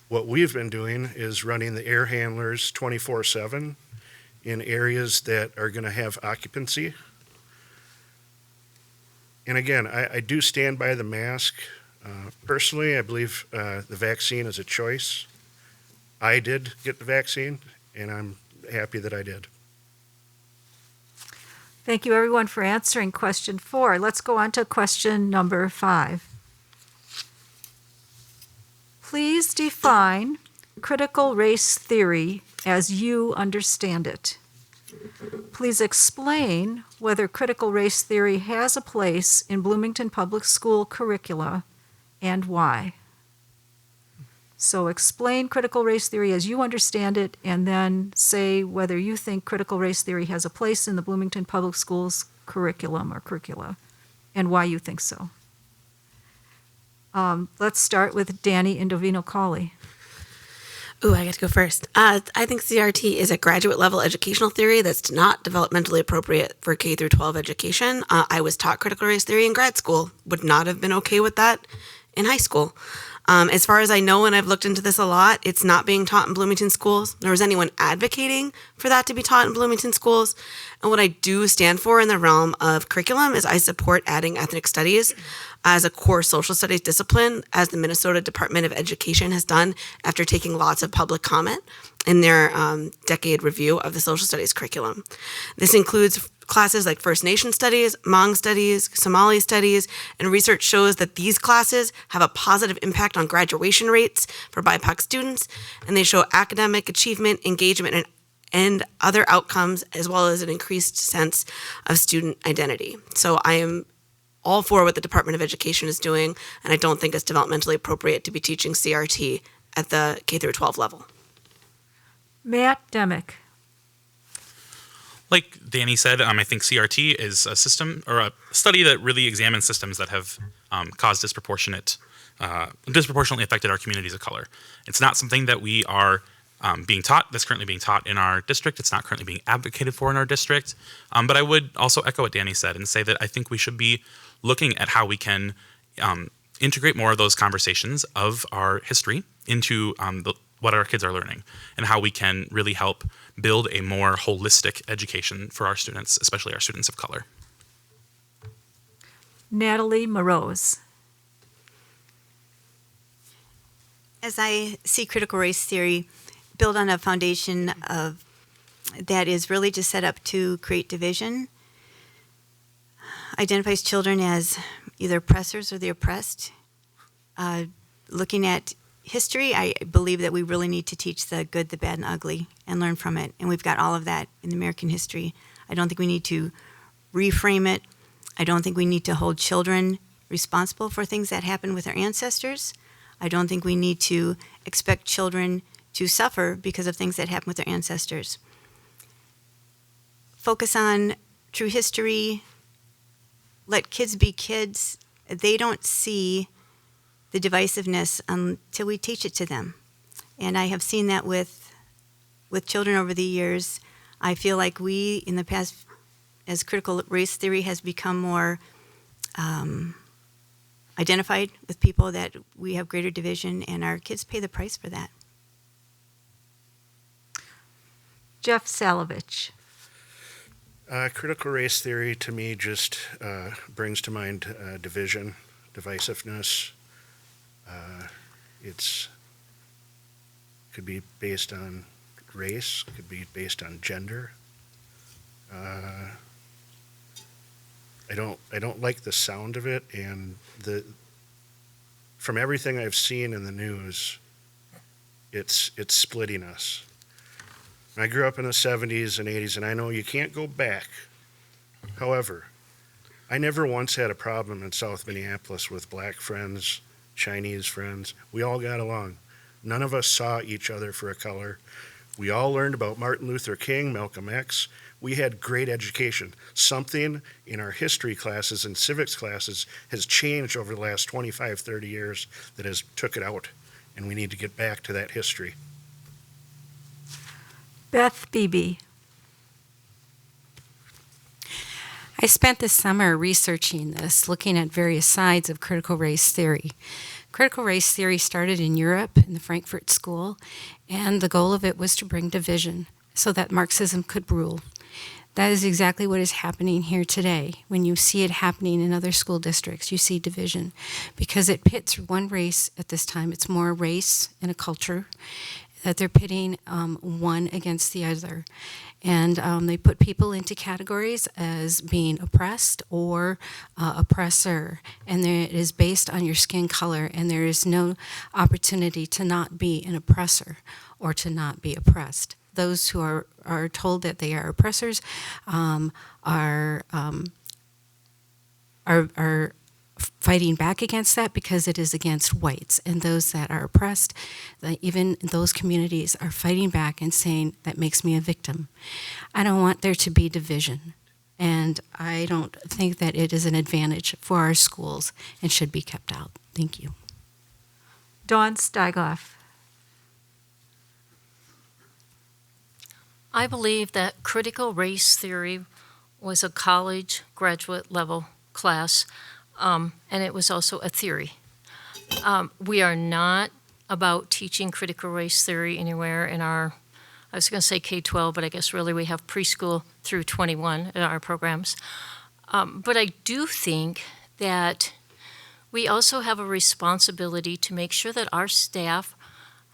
What we've been doing is running the air handlers 24/7 in areas that are going to have occupancy. And again, I do stand by the mask. Personally, I believe the vaccine is a choice. I did get the vaccine, and I'm happy that I did. Thank you, everyone, for answering question 4. Let's go on to question number 5. Please define critical race theory as you understand it. Please explain whether critical race theory has a place in Bloomington Public School curricula and why. So explain critical race theory as you understand it, and then say whether you think critical race theory has a place in the Bloomington Public Schools curriculum or curricula, and why you think so. Let's start with Danny Indovino-Colley. Ooh, I get to go first. I think CRT is a graduate level educational theory that's not developmentally appropriate for K through 12 education. I was taught critical race theory in grad school, would not have been okay with that in high school. As far as I know, and I've looked into this a lot, it's not being taught in Bloomington schools, nor is anyone advocating for that to be taught in Bloomington schools. And what I do stand for in the realm of curriculum is I support adding ethnic studies as a core social studies discipline, as the Minnesota Department of Education has done after taking lots of public comment in their decade review of the social studies curriculum. This includes classes like First Nation Studies, Hmong Studies, Somali Studies, and research shows that these classes have a positive impact on graduation rates for BIPOC students, and they show academic achievement, engagement, and other outcomes, as well as an increased sense of student identity. So I am all for what the Department of Education is doing, and I don't think it's developmentally appropriate to be teaching CRT at the K through 12 level. Matt Demick. Like Danny said, I think CRT is a system or a study that really examines systems that have caused disproportionately affected our communities of color. It's not something that we are being taught, that's currently being taught in our district. It's not currently being advocated for in our district. But I would also echo what Danny said and say that I think we should be looking at how we can integrate more of those conversations of our history into what our kids are learning and how we can really help build a more holistic education for our students, especially our students of color. Natalie Morose. As I see critical race theory build on a foundation of that is really just set up to create division, identifies children as either oppressors or the oppressed. Looking at history, I believe that we really need to teach the good, the bad, and ugly and learn from it. And we've got all of that in American history. I don't think we need to reframe it. I don't think we need to hold children responsible for things that happened with their ancestors. I don't think we need to expect children to suffer because of things that happened with their ancestors. Focus on true history. Let kids be kids. They don't see the divisiveness until we teach it to them. And I have seen that with children over the years. I feel like we, in the past, as critical race theory has become more identified with people, that we have greater division, and our kids pay the price for that. Jeff Salovich. Critical race theory to me just brings to mind division, divisiveness. It's could be based on race, could be based on gender. I don't like the sound of it, and from everything I've seen in the news, it's splitting us. I grew up in the 70s and 80s, and I know you can't go back. However, I never once had a problem in South Minneapolis with black friends, Chinese friends. We all got along. None of us saw each other for a color. We all learned about Martin Luther King, Malcolm X. We had great education. Something in our history classes and civics classes has changed over the last 25, 30 years that has took it out, and we need to get back to that history. Beth Beebe. I spent the summer researching this, looking at various sides of critical race theory. Critical race theory started in Europe in the Frankfurt School, and the goal of it was to bring division so that Marxism could rule. That is exactly what is happening here today. When you see it happening in other school districts, you see division because it pits one race at this time. It's more race and a culture that they're pitting one against the other. And they put people into categories as being oppressed or oppressor. And it is based on your skin color, and there is no opportunity to not be an oppressor or to not be oppressed. Those who are told that they are oppressors are fighting back against that because it is against whites, and those that are oppressed, even those communities are fighting back and saying that makes me a victim. I don't want there to be division, and I don't think that it is an advantage for our schools and should be kept out. Thank you. Dawn Steigoff. I believe that critical race theory was a college graduate level class, and it was also a theory. We are not about teaching critical race theory anywhere in our, I was going to say K-12, but I guess really we have preschool through 21 in our programs. But I do think that we also have a responsibility to make sure that our staff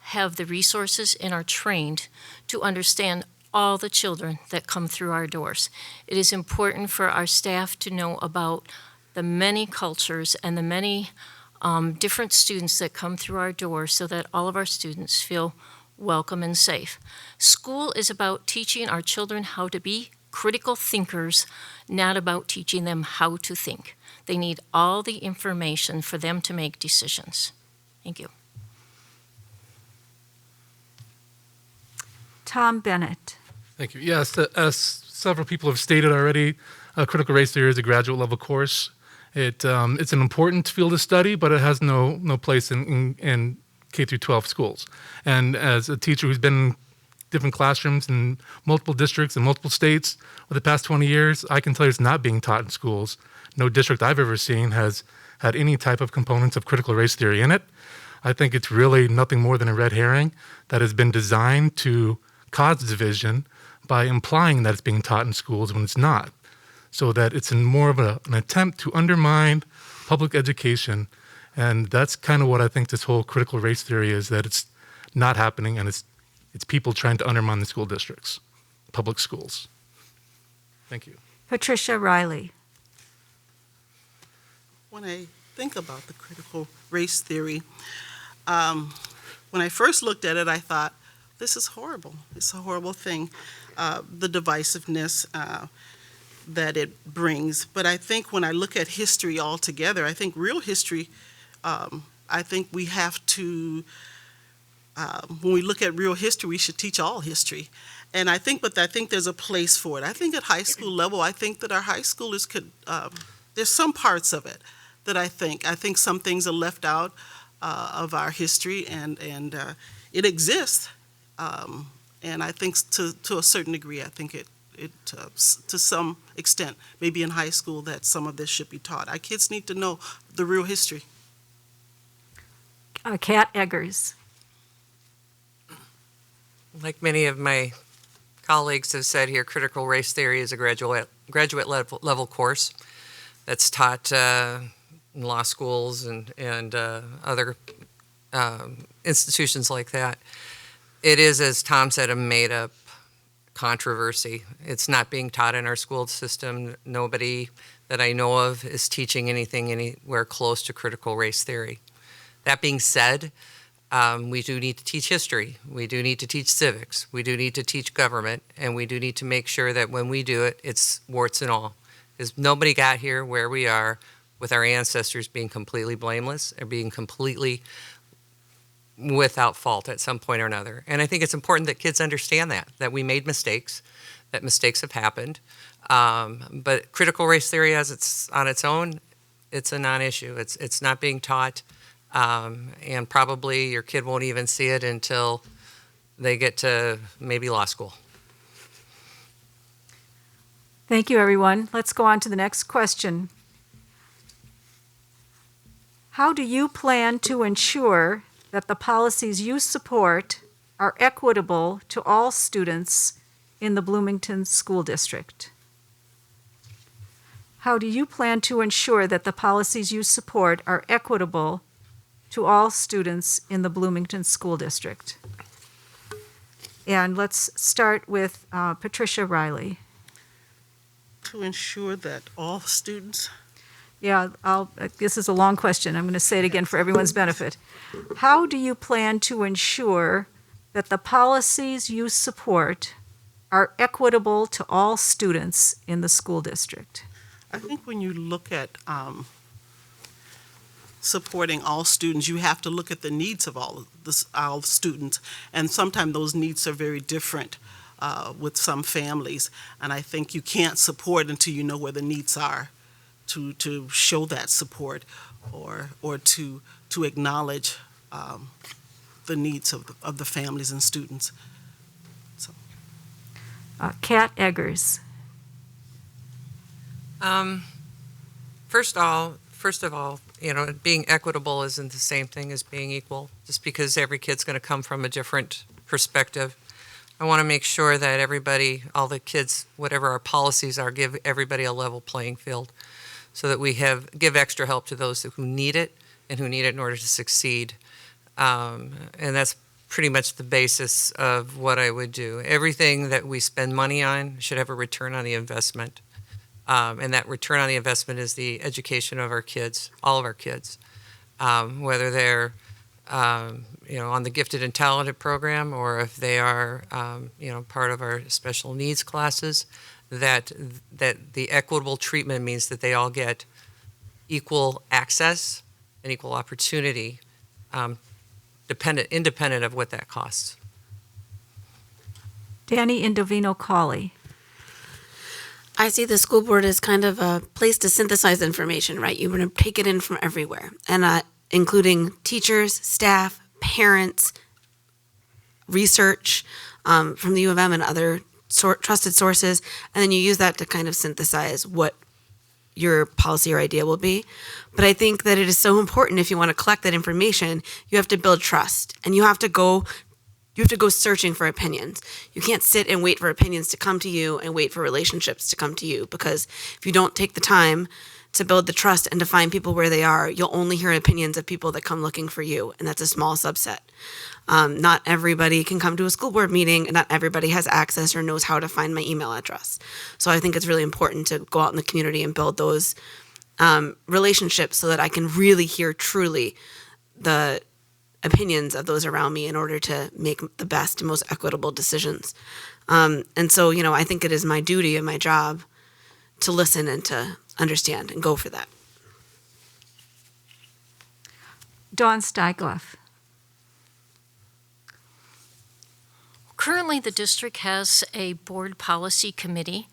have the resources and are trained to understand all the children that come through our doors. It is important for our staff to know about the many cultures and the many different students that come through our doors so that all of our students feel welcome and safe. School is about teaching our children how to be critical thinkers, not about teaching them how to think. They need all the information for them to make decisions. Thank you. Tom Bennett. Thank you. Yes, as several people have stated already, critical race theory is a graduate level course. It's an important field of study, but it has no place in K through 12 schools. And as a teacher who's been in different classrooms in multiple districts in multiple states over the past 20 years, I can tell you it's not being taught in schools. No district I've ever seen has had any type of components of critical race theory in it. I think it's really nothing more than a red herring that has been designed to cause division by implying that it's being taught in schools when it's not. So that it's more of an attempt to undermine public education. And that's kind of what I think this whole critical race theory is, that it's not happening, and it's people trying to undermine the school districts, public schools. Thank you. Patricia Riley. When I think about the critical race theory, when I first looked at it, I thought, this is horrible. It's a horrible thing, the divisiveness that it brings. But I think when I look at history altogether, I think real history, I think we have to, when we look at real history, we should teach all history. And I think there's a place for it. I think at high school level, I think that our high schoolers could, there's some parts of it that I think some things are left out of our history, and it exists. And I think to a certain degree, I think it to some extent, maybe in high school, that some of this should be taught. Our kids need to know the real history. Kat Eggers. Like many of my colleagues have said here, critical race theory is a graduate level course that's taught in law schools and other institutions like that. It is, as Tom said, a made-up controversy. It's not being taught in our school system. Nobody that I know of is teaching anything anywhere close to critical race theory. That being said, we do need to teach history. We do need to teach civics. We do need to teach government, and we do need to make sure that when we do it, it's warts and all. Because nobody got here where we are with our ancestors being completely blameless or being completely without fault at some point or another. And I think it's important that kids understand that we made mistakes, that mistakes have happened. But critical race theory on its own, it's a non-issue. It's not being taught, and probably your kid won't even see it until they get to maybe law school. Thank you, everyone. Let's go on to the next question. How do you plan to ensure that the policies you support are equitable to all students in the Bloomington School District? How do you plan to ensure that the policies you support are equitable to all students in the Bloomington School District? And let's start with Patricia Riley. To ensure that all students. Yeah, this is a long question. I'm going to say it again for everyone's benefit. How do you plan to ensure that the policies you support are equitable to all students in the school district? I think when you look at supporting all students, you have to look at the needs of all students, and sometimes those needs are very different with some families, and I think you can't support until you know where the needs are to show that support or to acknowledge the needs of the families and students. So. Kat Eggers. First of all, being equitable isn't the same thing as being equal. Just because every kid's going to come from a different perspective, I want to make sure that everybody, all the kids, whatever our policies are, give everybody a level playing field, so that we give extra help to those who need it and who need it in order to succeed. And that's pretty much the basis of what I would do. Everything that we spend money on should have a return on the investment. And that return on the investment is the education of our kids, all of our kids, whether they're on the gifted and talented program, or if they are, part of our special needs classes, that the equitable treatment means that they all get equal access and equal opportunity, independent of what that costs. Danny Indovino Colley. I see the school board as kind of a place to synthesize information, right? You're going to take it in from everywhere, and including teachers, staff, parents, research from the U of M and other trusted sources, and then you use that to kind of synthesize what your policy or idea will be. But I think that it is so important, if you want to collect that information, you have to build trust, and you have to go searching for opinions. You can't sit and wait for opinions to come to you and wait for relationships to come to you, because if you don't take the time to build the trust and to find people where they are, you'll only hear opinions of people that come looking for you, and that's a small subset. Not everybody can come to a school board meeting, and not everybody has access or knows how to find my email address. So I think it's really important to go out in the community and build those relationships so that I can really hear truly the opinions of those around me in order to make the best and most equitable decisions. And so, I think it is my duty and my job to listen and to understand and go for that. Dawn Steiglove. Currently, the district has a board policy committee.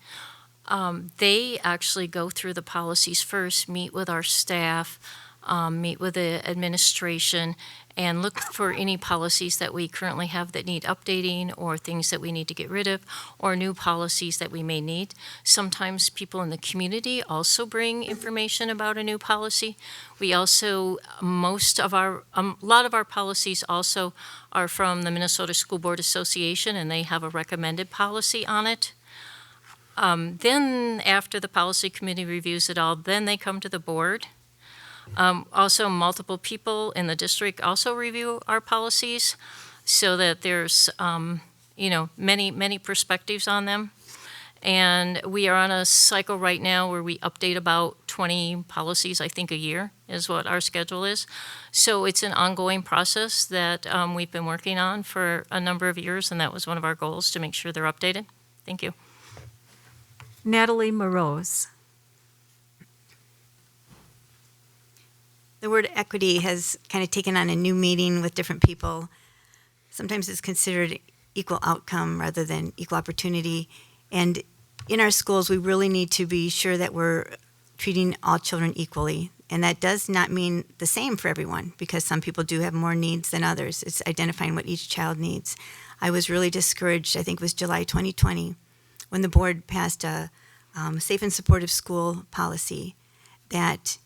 They actually go through the policies first, meet with our staff, meet with the administration, and look for any policies that we currently have that need updating, or things that we need to get rid of, or new policies that we may need. Sometimes people in the community also bring information about a new policy. We also, a lot of our policies also are from the Minnesota School Board Association, and they have a recommended policy on it. Then after the policy committee reviews it all, then they come to the board. Also, multiple people in the district also review our policies, so that there's, many perspectives on them. And we are on a cycle right now where we update about 20 policies, I think, a year is what our schedule is. So it's an ongoing process that we've been working on for a number of years, and that was one of our goals, to make sure they're updated. Thank you. Natalie Moroz. The word equity has kind of taken on a new meaning with different people. Sometimes it's considered equal outcome rather than equal opportunity. And in our schools, we really need to be sure that we're treating all children equally. And that does not mean the same for everyone, because some people do have more needs than others. It's identifying what each child needs. I was really discouraged, I think it was July 2020, when the board passed a safe and supportive school policy that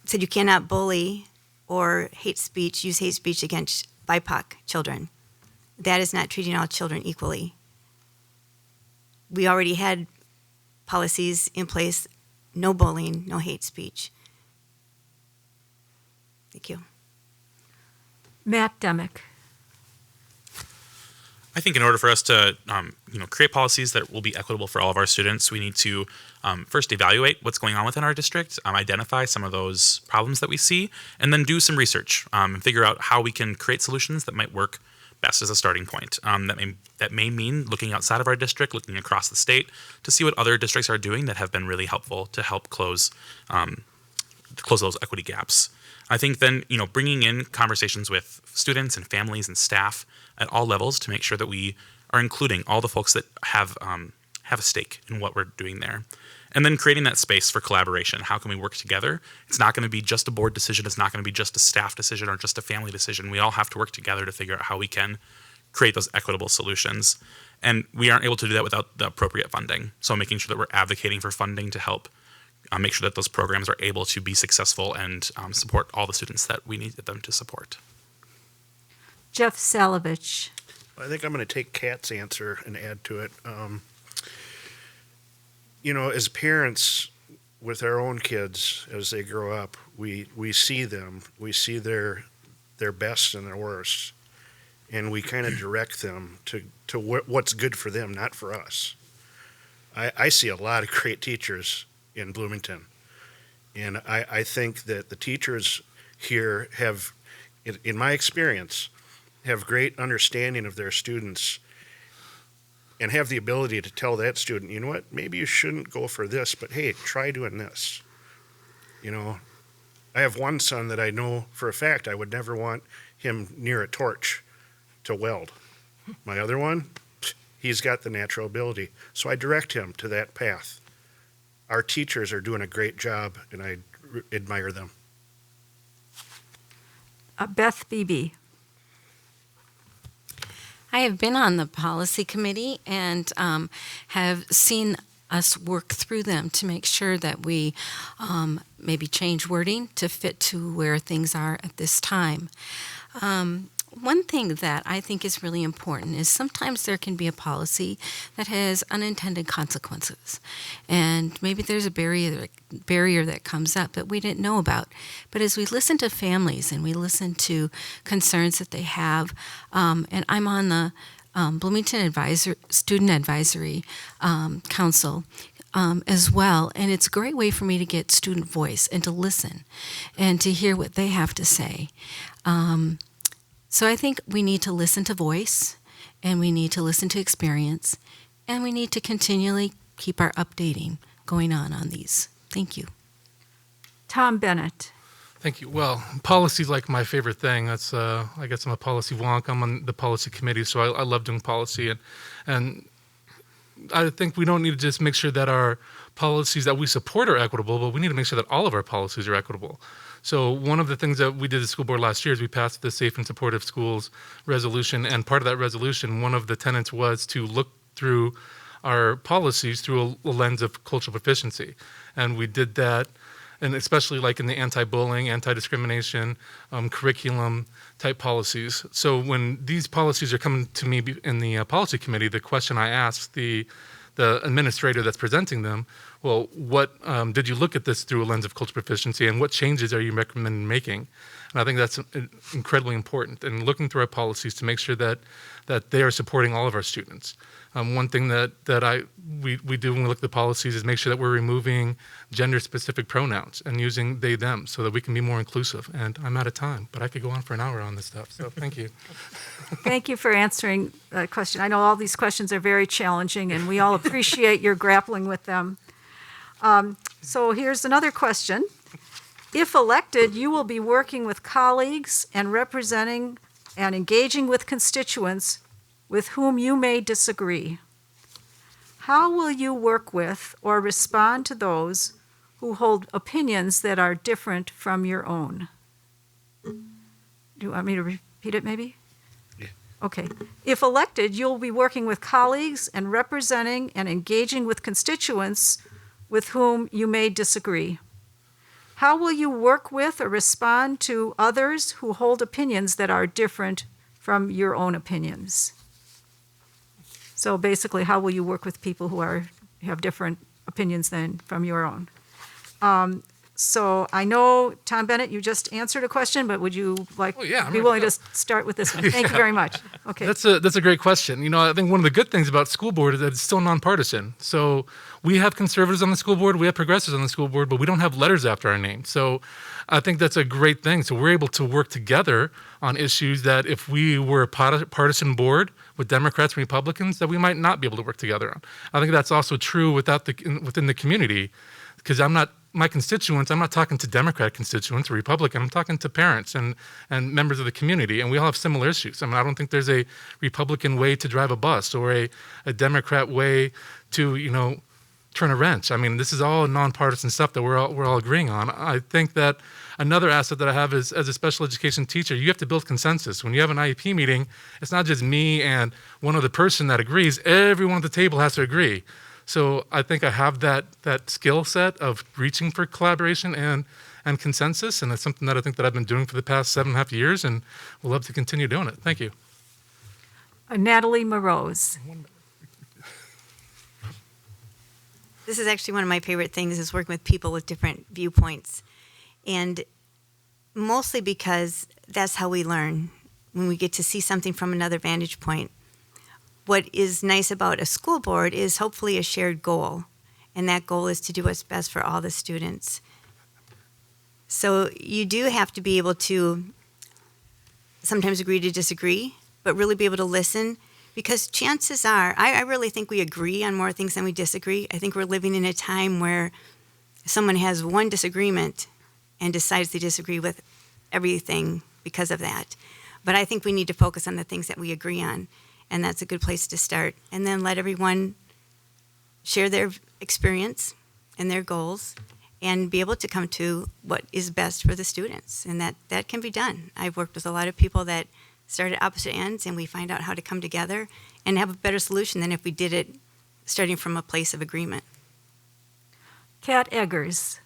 said you cannot bully or use hate speech against BIPOC children. That is not treating all children equally. We already had policies in place, no bullying, no hate speech. Thank you. Matt Demick. I think in order for us to create policies that will be equitable for all of our students, we need to first evaluate what's going on within our district, identify some of those problems that we see, and then do some research and figure out how we can create solutions that might work best as a starting point. That may mean looking outside of our district, looking across the state to see what other districts are doing that have been really helpful to help close those equity gaps. I think then, bringing in conversations with students and families and staff at all levels to make sure that we are including all the folks that have a stake in what we're doing there. And then creating that space for collaboration. How can we work together? It's not going to be just a board decision. It's not going to be just a staff decision or just a family decision. We all have to work together to figure out how we can create those equitable solutions. And we aren't able to do that without the appropriate funding. So making sure that we're advocating for funding to help make sure that those programs are able to be successful and support all the students that we need them to support. Jeff Salovich. I think I'm going to take Kat's answer and add to it. As parents with our own kids, as they grow up, we see them, we see their their best and their worst, and we kind of direct them to what's good for them, not for us. I see a lot of great teachers in Bloomington, and I think that the teachers here have, in my experience, have great understanding of their students and have the ability to tell that student, you know what, maybe you shouldn't go for this, but hey, try doing this. You know, I have one son that I know for a fact I would never want him near a torch to weld. My other one, he's got the natural ability, so I direct him to that path. Our teachers are doing a great job, and I admire them. Beth Beebe. I have been on the policy committee and have seen us work through them to make sure that we maybe change wording to fit to where things are at this time. One thing that I think is really important is sometimes there can be a policy that has unintended consequences. And maybe there's a barrier that comes up that we didn't know about. But as we listen to families and we listen to concerns that they have, and I'm on the Bloomington Student Advisory Council as well, and it's a great way for me to get student voice and to listen and to hear what they have to say. So I think we need to listen to voice, and we need to listen to experience, and we need to continually keep our updating going on these. Thank you. Tom Bennett. Thank you. Well, policy is like my favorite thing. That's I guess I'm a policy wonk. I'm on the policy committee, so I love doing policy, and I think we don't need to just make sure that our policies that we support are equitable, but we need to make sure that all of our policies are equitable. So one of the things that we did at the school board last year is we passed the Safe and Supportive Schools resolution, and part of that resolution, one of the tenets was to look through our policies through a lens of cultural proficiency. And we did that, and especially like in the anti-bullying, anti-discrimination, curriculum type policies. So when these policies are coming to me in the policy committee, the question I asked the administrator that's presenting them, well, what did you look at this through a lens of cultural proficiency, and what changes are you recommending making? And I think that's incredibly important, and looking through our policies to make sure that they are supporting all of our students. One thing that we do when we look at the policies is make sure that we're removing gender-specific pronouns and using they, them, so that we can be more inclusive. And I'm out of time, but I could go on for an hour on this stuff, so thank you. Thank you for answering that question. I know all these questions are very challenging, and we all appreciate your grappling with them. So here's another question. If elected, you will be working with colleagues and representing and engaging with constituents with whom you may disagree. How will you work with or respond to those who hold opinions that are different from your own? Do you want me to repeat it maybe? Yeah. Okay. If elected, you'll be working with colleagues and representing and engaging with constituents with whom you may disagree. How will you work with or respond to others who hold opinions that are different from your own opinions? So basically, how will you work with people who have different opinions than from your own? So I know, Tom Bennett, you just answered a question, but would you be willing to start with this one? Thank you very much. Okay. That's a great question. You know, I think one of the good things about school board is that it's still nonpartisan. So we have conservatives on the school board, we have progressives on the school board, but we don't have letters after our name. So I think that's a great thing. So we're able to work together on issues that if we were a partisan board with Democrats and Republicans, that we might not be able to work together on. I think that's also true within the community, because my constituents, I'm not talking to Democrat constituents or Republican, I'm talking to parents and members of the community, and we all have similar issues. I mean, I don't think there's a Republican way to drive a bus or a Democrat way to, turn a wrench. I mean, this is all nonpartisan stuff that we're all agreeing on. I think that another asset that I have is, as a special education teacher, you have to build consensus. When you have an IEP meeting, it's not just me and one other person that agrees, everyone at the table has to agree. So I think I have that skill set of reaching for collaboration and consensus, and it's something that I think that I've been doing for the past 7.5 years, and we'll love to continue doing it. Thank you. Natalie Morose. This is actually one of my favorite things, is working with people with different viewpoints. And mostly because that's how we learn, when we get to see something from another vantage point. What is nice about a school board is hopefully a shared goal, and that goal is to do what's best for all the students. So you do have to be able to sometimes agree to disagree, but really be able to listen, because chances are, I really think we agree on more things than we disagree. I think we're living in a time where someone has one disagreement and decides they disagree with everything because of that. But I think we need to focus on the things that we agree on, and that's a good place to start. And then let everyone share their experience and their goals and be able to come to what is best for the students. And that can be done. I've worked with a lot of people that start at opposite ends, and we find out how to come together and have a better solution than if we did it starting from a place of agreement. Kat Eggers.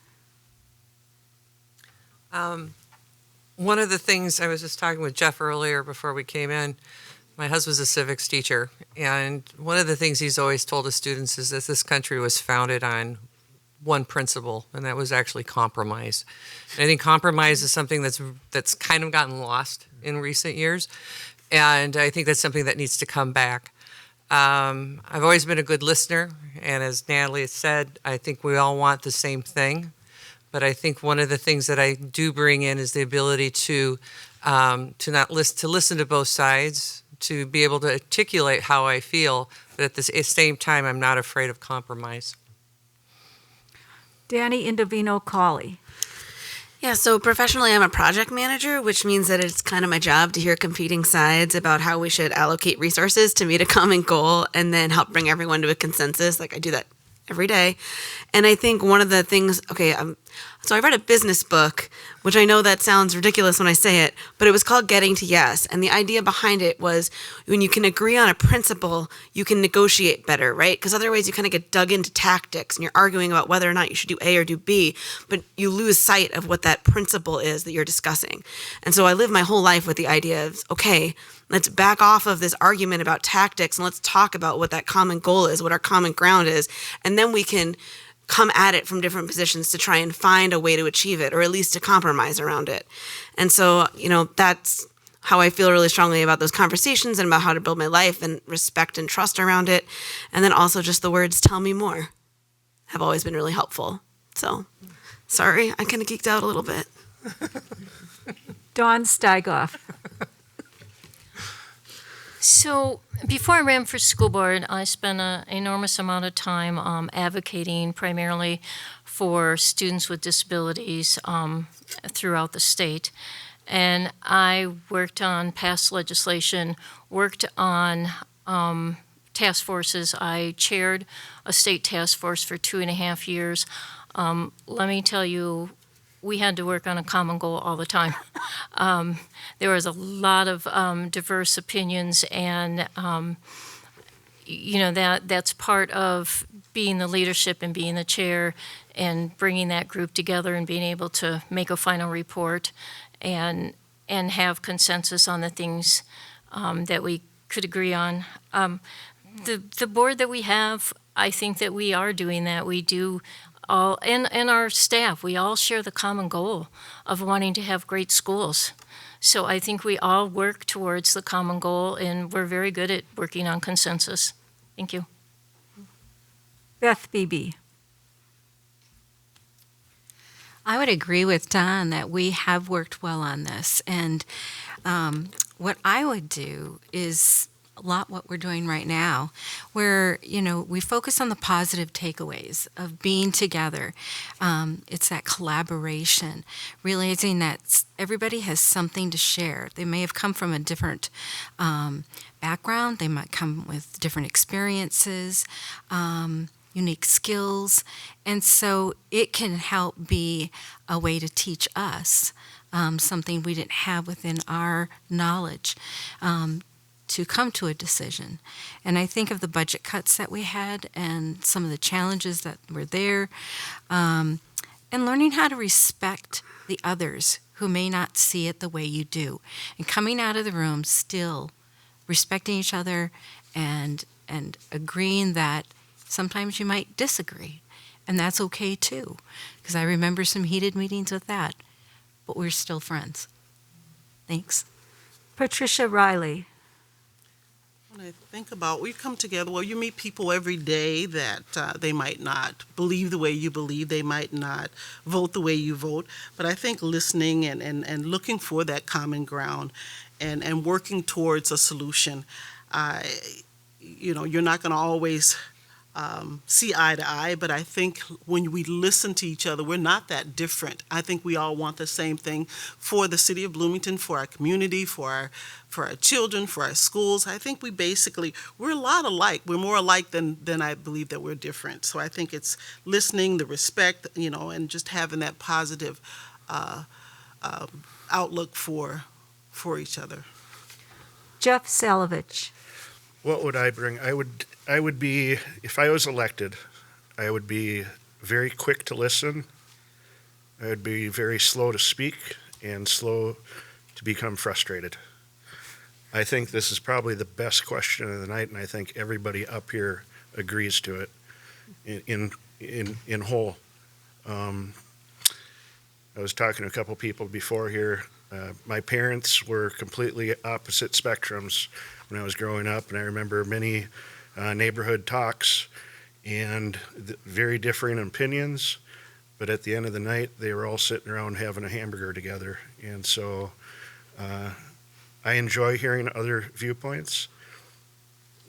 One of the things, I was just talking with Jeff earlier before we came in, my husband's a civics teacher, and one of the things he's always told his students is that this country was founded on one principle, and that was actually compromise. And I think compromise is something that's kind of gotten lost in recent years, and I think that's something that needs to come back. I've always been a good listener, and as Natalie has said, I think we all want the same thing. But I think one of the things that I do bring in is the ability to listen to both sides, to be able to articulate how I feel, but at the same time, I'm not afraid of compromise. Danny Indovino Colley. Yeah, so professionally, I'm a project manager, which means that it's kind of my job to hear competing sides about how we should allocate resources to meet a common goal and then help bring everyone to a consensus. Like, I do that every day. And I think one of the things, so I read a business book, which I know that sounds ridiculous when I say it, but it was called Getting to Yes. And the idea behind it was when you can agree on a principle, you can negotiate better, right? Because otherwise you kind of get dug into tactics and you're arguing about whether or not you should do A or do B, but you lose sight of what that principle is that you're discussing. And so I live my whole life with the idea of, okay, let's back off of this argument about tactics and let's talk about what that common goal is, what our common ground is, and then we can come at it from different positions to try and find a way to achieve it, or at least to compromise around it. And so, that's how I feel really strongly about those conversations and about how to build my life and respect and trust around it. And then also just the words, tell me more, have always been really helpful. So, sorry, I kind of geeked out a little bit. Dawn Steigoff. So before I ran for school board, I spent an enormous amount of time advocating primarily for students with disabilities throughout the state. And I worked on past legislation, worked on task forces. I chaired a state task force for 2.5 years. Let me tell you, we had to work on a common goal all the time. There was a lot of diverse opinions, and that's part of being the leadership and being the chair and bringing that group together and being able to make a final report and have consensus on the things that we could agree on. The board that we have, I think that we are doing that. We do all, and our staff, we all share the common goal of wanting to have great schools. So I think we all work towards the common goal, and we're very good at working on consensus. Thank you. Beth Beebe. I would agree with Don that we have worked well on this. And what I would do is a lot what we're doing right now, where, we focus on the positive takeaways of being together. It's that collaboration, realizing that everybody has something to share. They may have come from a different background. They might come with different experiences, unique skills. And so it can help be a way to teach us something we didn't have within our knowledge. To come to a decision. And I think of the budget cuts that we had and some of the challenges that were there, and learning how to respect the others who may not see it the way you do, and coming out of the room still respecting each other and agreeing that sometimes you might disagree, and that's okay too, because I remember some heated meetings with that, but we're still friends. Thanks. Patricia Riley. When I think about, we come together, well, you meet people every day that they might not believe the way you believe, they might not vote the way you vote, but I think listening and looking for that common ground and working towards a solution, you're not going to always see eye to eye, but I think when we listen to each other, we're not that different. I think we all want the same thing for the city of Bloomington, for our community, for our children, for our schools. I think we're a lot alike. We're more alike than I believe that we're different. So I think it's listening, the respect, and just having that positive outlook for each other. Jeff Salovich. What would I bring? I would be, if I was elected, I would be very quick to listen. I would be very slow to speak and slow to become frustrated. I think this is probably the best question of the night, and I think everybody up here agrees to it in whole. I was talking to a couple people before here. My parents were completely opposite spectrums when I was growing up, and I remember many neighborhood talks and very differing opinions, but at the end of the night, they were all sitting around having a hamburger together. And so I enjoy hearing other viewpoints.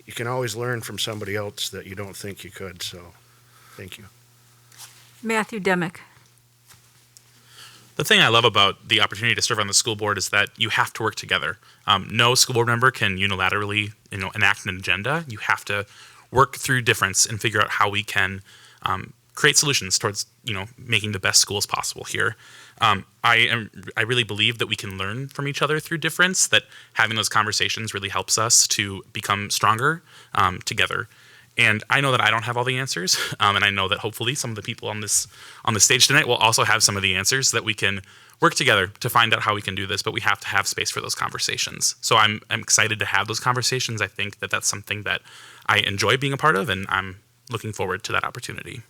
You can always learn from somebody else that you don't think you could, so thank you. Matthew Demick. The thing I love about the opportunity to serve on the school board is that you have to work together. No school board member can unilaterally, enact an agenda. You have to work through difference and figure out how we can create solutions towards, making the best schools possible here. I really believe that we can learn from each other through difference. That having those conversations really helps us to become stronger together. And I know that I don't have all the answers, and I know that hopefully some of the people on the stage tonight will also have some of the answers, that we can work together to find out how we can do this, but we have to have space for those conversations. So I'm excited to have those conversations. I think that that's something that I enjoy being a part of, and I'm looking forward to that opportunity.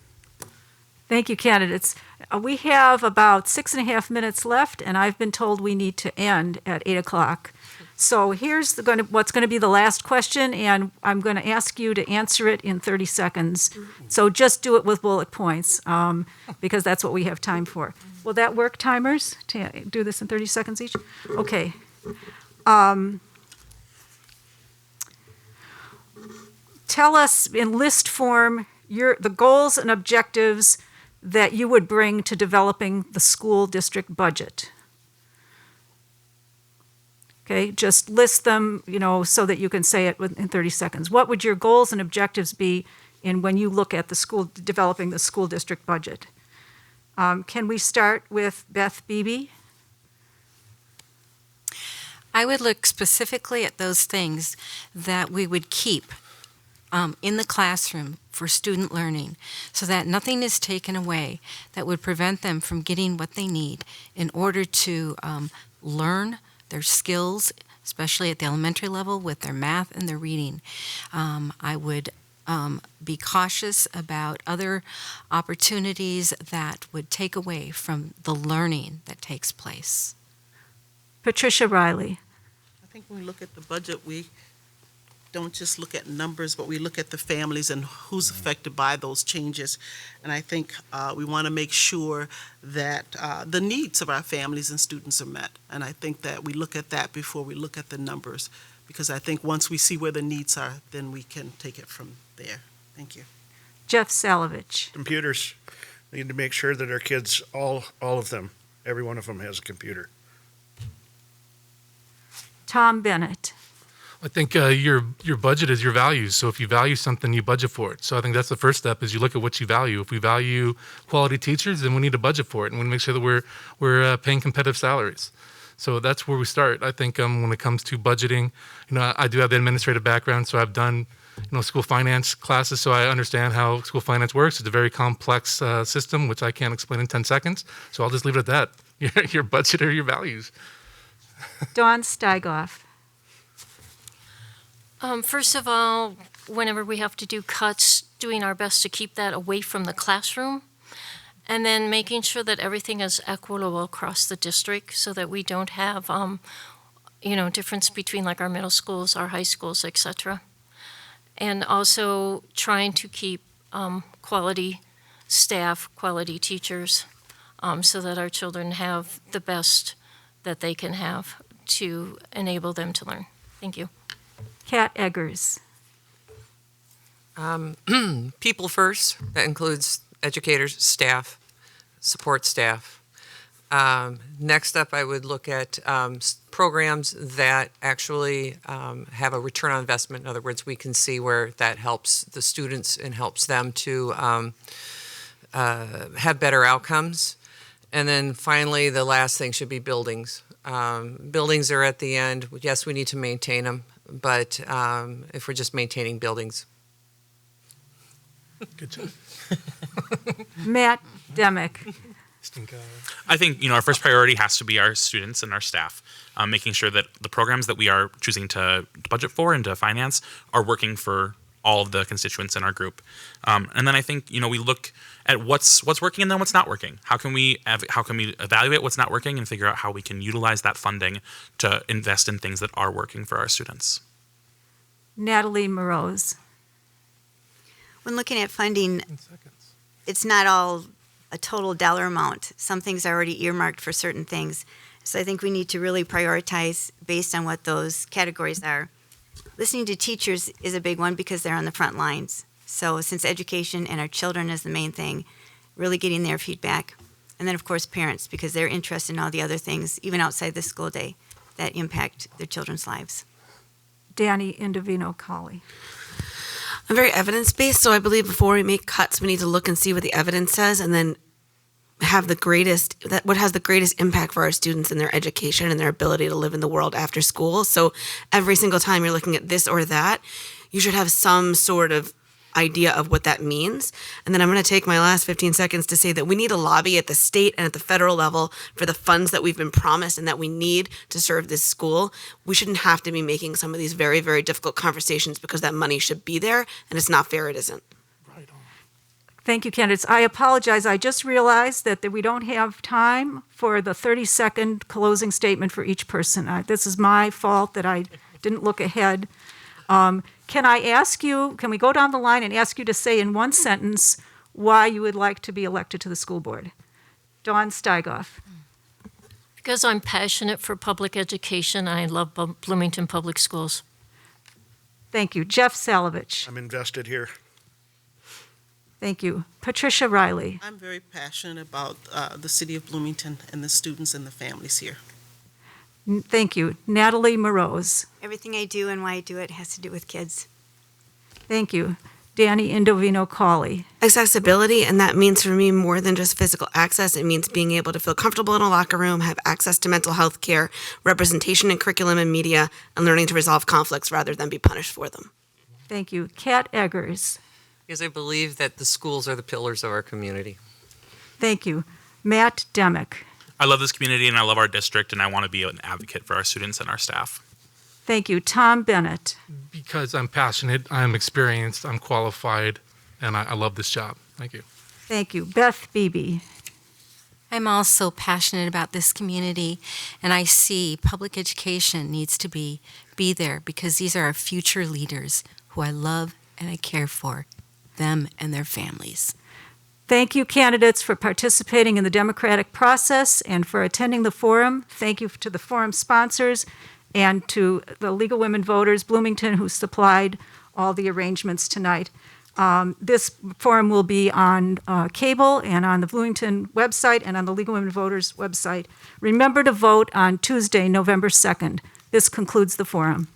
Thank you, candidates. We have about 6.5 minutes left, and I've been told we need to end at 8 o'clock. So here's what's going to be the last question, and I'm going to ask you to answer it in 30 seconds. So just do it with bullet points, because that's what we have time for. Will that work, timers, to do this in 30 seconds each? Okay. Tell us in list form the goals and objectives that you would bring to developing the school district budget. Okay, just list them, so that you can say it in 30 seconds. What would your goals and objectives be when you look at developing the school district budget? Can we start with Beth Beebe? I would look specifically at those things that we would keep in the classroom for student learning, so that nothing is taken away that would prevent them from getting what they need in order to learn their skills, especially at the elementary level with their math and their reading. I would be cautious about other opportunities that would take away from the learning that takes place. Patricia Riley. I think when we look at the budget, we don't just look at numbers, but we look at the families and who's affected by those changes. And I think we want to make sure that the needs of our families and students are met. And I think that we look at that before we look at the numbers, because I think once we see where the needs are, then we can take it from there. Thank you. Jeff Salovich. Computers. We need to make sure that our kids, all of them, every one of them has a computer. Tom Bennett. I think your budget is your values. So if you value something, you budget for it. So I think that's the first step, is you look at what you value. If we value quality teachers, then we need to budget for it, and we need to make sure that we're paying competitive salaries. So that's where we start. I think when it comes to budgeting, I do have the administrative background, so I've done school finance classes, so I understand how school finance works. It's a very complex system, which I can't explain in 10 seconds. So I'll just leave it at that. Your budget or your values. Dawn Steigoff. First of all, whenever we have to do cuts, doing our best to keep that away from the classroom, and then making sure that everything is equitable across the district, so that we don't have difference between like our middle schools, our high schools, etc. And also trying to keep quality staff, quality teachers, so that our children have the best that they can have to enable them to learn. Thank you. Kat Eggers. People first. That includes educators, staff, support staff. Next up, I would look at programs that actually have a return on investment. In other words, we can see where that helps the students and helps them to have better outcomes. And then finally, the last thing should be buildings. Buildings are at the end. Yes, we need to maintain them, but if we're just maintaining buildings. Good job. Matt Demick. I think our first priority has to be our students and our staff, making sure that the programs that we are choosing to budget for and to finance are working for all of the constituents in our group. And then I think we look at what's working and then what's not working. How can we evaluate what's not working and figure out how we can utilize that funding to invest in things that are working for our students. Natalie Moroz. When looking at funding, it's not all a total dollar amount. Some things are already earmarked for certain things. So I think we need to really prioritize based on what those categories are. Listening to teachers is a big one because they're on the front lines. So since education and our children is the main thing, really getting their feedback. And then, of course, parents, because they're interested in all the other things, even outside the school day, that impact their children's lives. Danny Indovino-Colley. I'm very evidence-based, so I believe before we make cuts, we need to look and see what the evidence says and then have what has the greatest impact for our students in their education and their ability to live in the world after school. So every single time you're looking at this or that, you should have some sort of idea of what that means. And then I'm going to take my last 15 seconds to say that we need a lobby at the state and at the federal level for the funds that we've been promised and that we need to serve this school. We shouldn't have to be making some of these very, very difficult conversations because that money should be there, and it's not fair it isn't. Thank you, candidates. I apologize. I just realized that we don't have time for the 30-second closing statement for each person. This is my fault that I didn't look ahead. Can we go down the line and ask you to say in one sentence why you would like to be elected to the school board? Dawn Steigoff. Because I'm passionate for public education, I love Bloomington Public Schools. Thank you. Jeff Salovich. I'm invested here. Thank you. Patricia Riley. I'm very passionate about the city of Bloomington and the students and the families here. Thank you. Natalie Moroz. Everything I do and why I do it has to do with kids. Thank you. Danny Indovino-Colley. Accessibility, and that means for me more than just physical access. It means being able to feel comfortable in a locker room, have access to mental health care, representation in curriculum and media, and learning to resolve conflicts rather than be punished for them. Thank you. Kat Eggers. Because I believe that the schools are the pillars of our community. Thank you. Matt Demick. I love this community and I love our district, and I want to be an advocate for our students and our staff. Thank you. Tom Bennett. Because I'm passionate, I'm experienced, I'm qualified, and I love this job. Thank you. Thank you. Beth Beebe. I'm also passionate about this community, and I see public education needs to be there because these are our future leaders who I love and I care for, them and their families. Thank you, candidates, for participating in the democratic process and for attending the forum. Thank you to the forum sponsors and to the League of Women Voters Bloomington, who supplied all the arrangements tonight. This forum will be on cable and on the Bloomington website and on the League of Women Voters website. Remember to vote on Tuesday, November 2nd. This concludes the forum.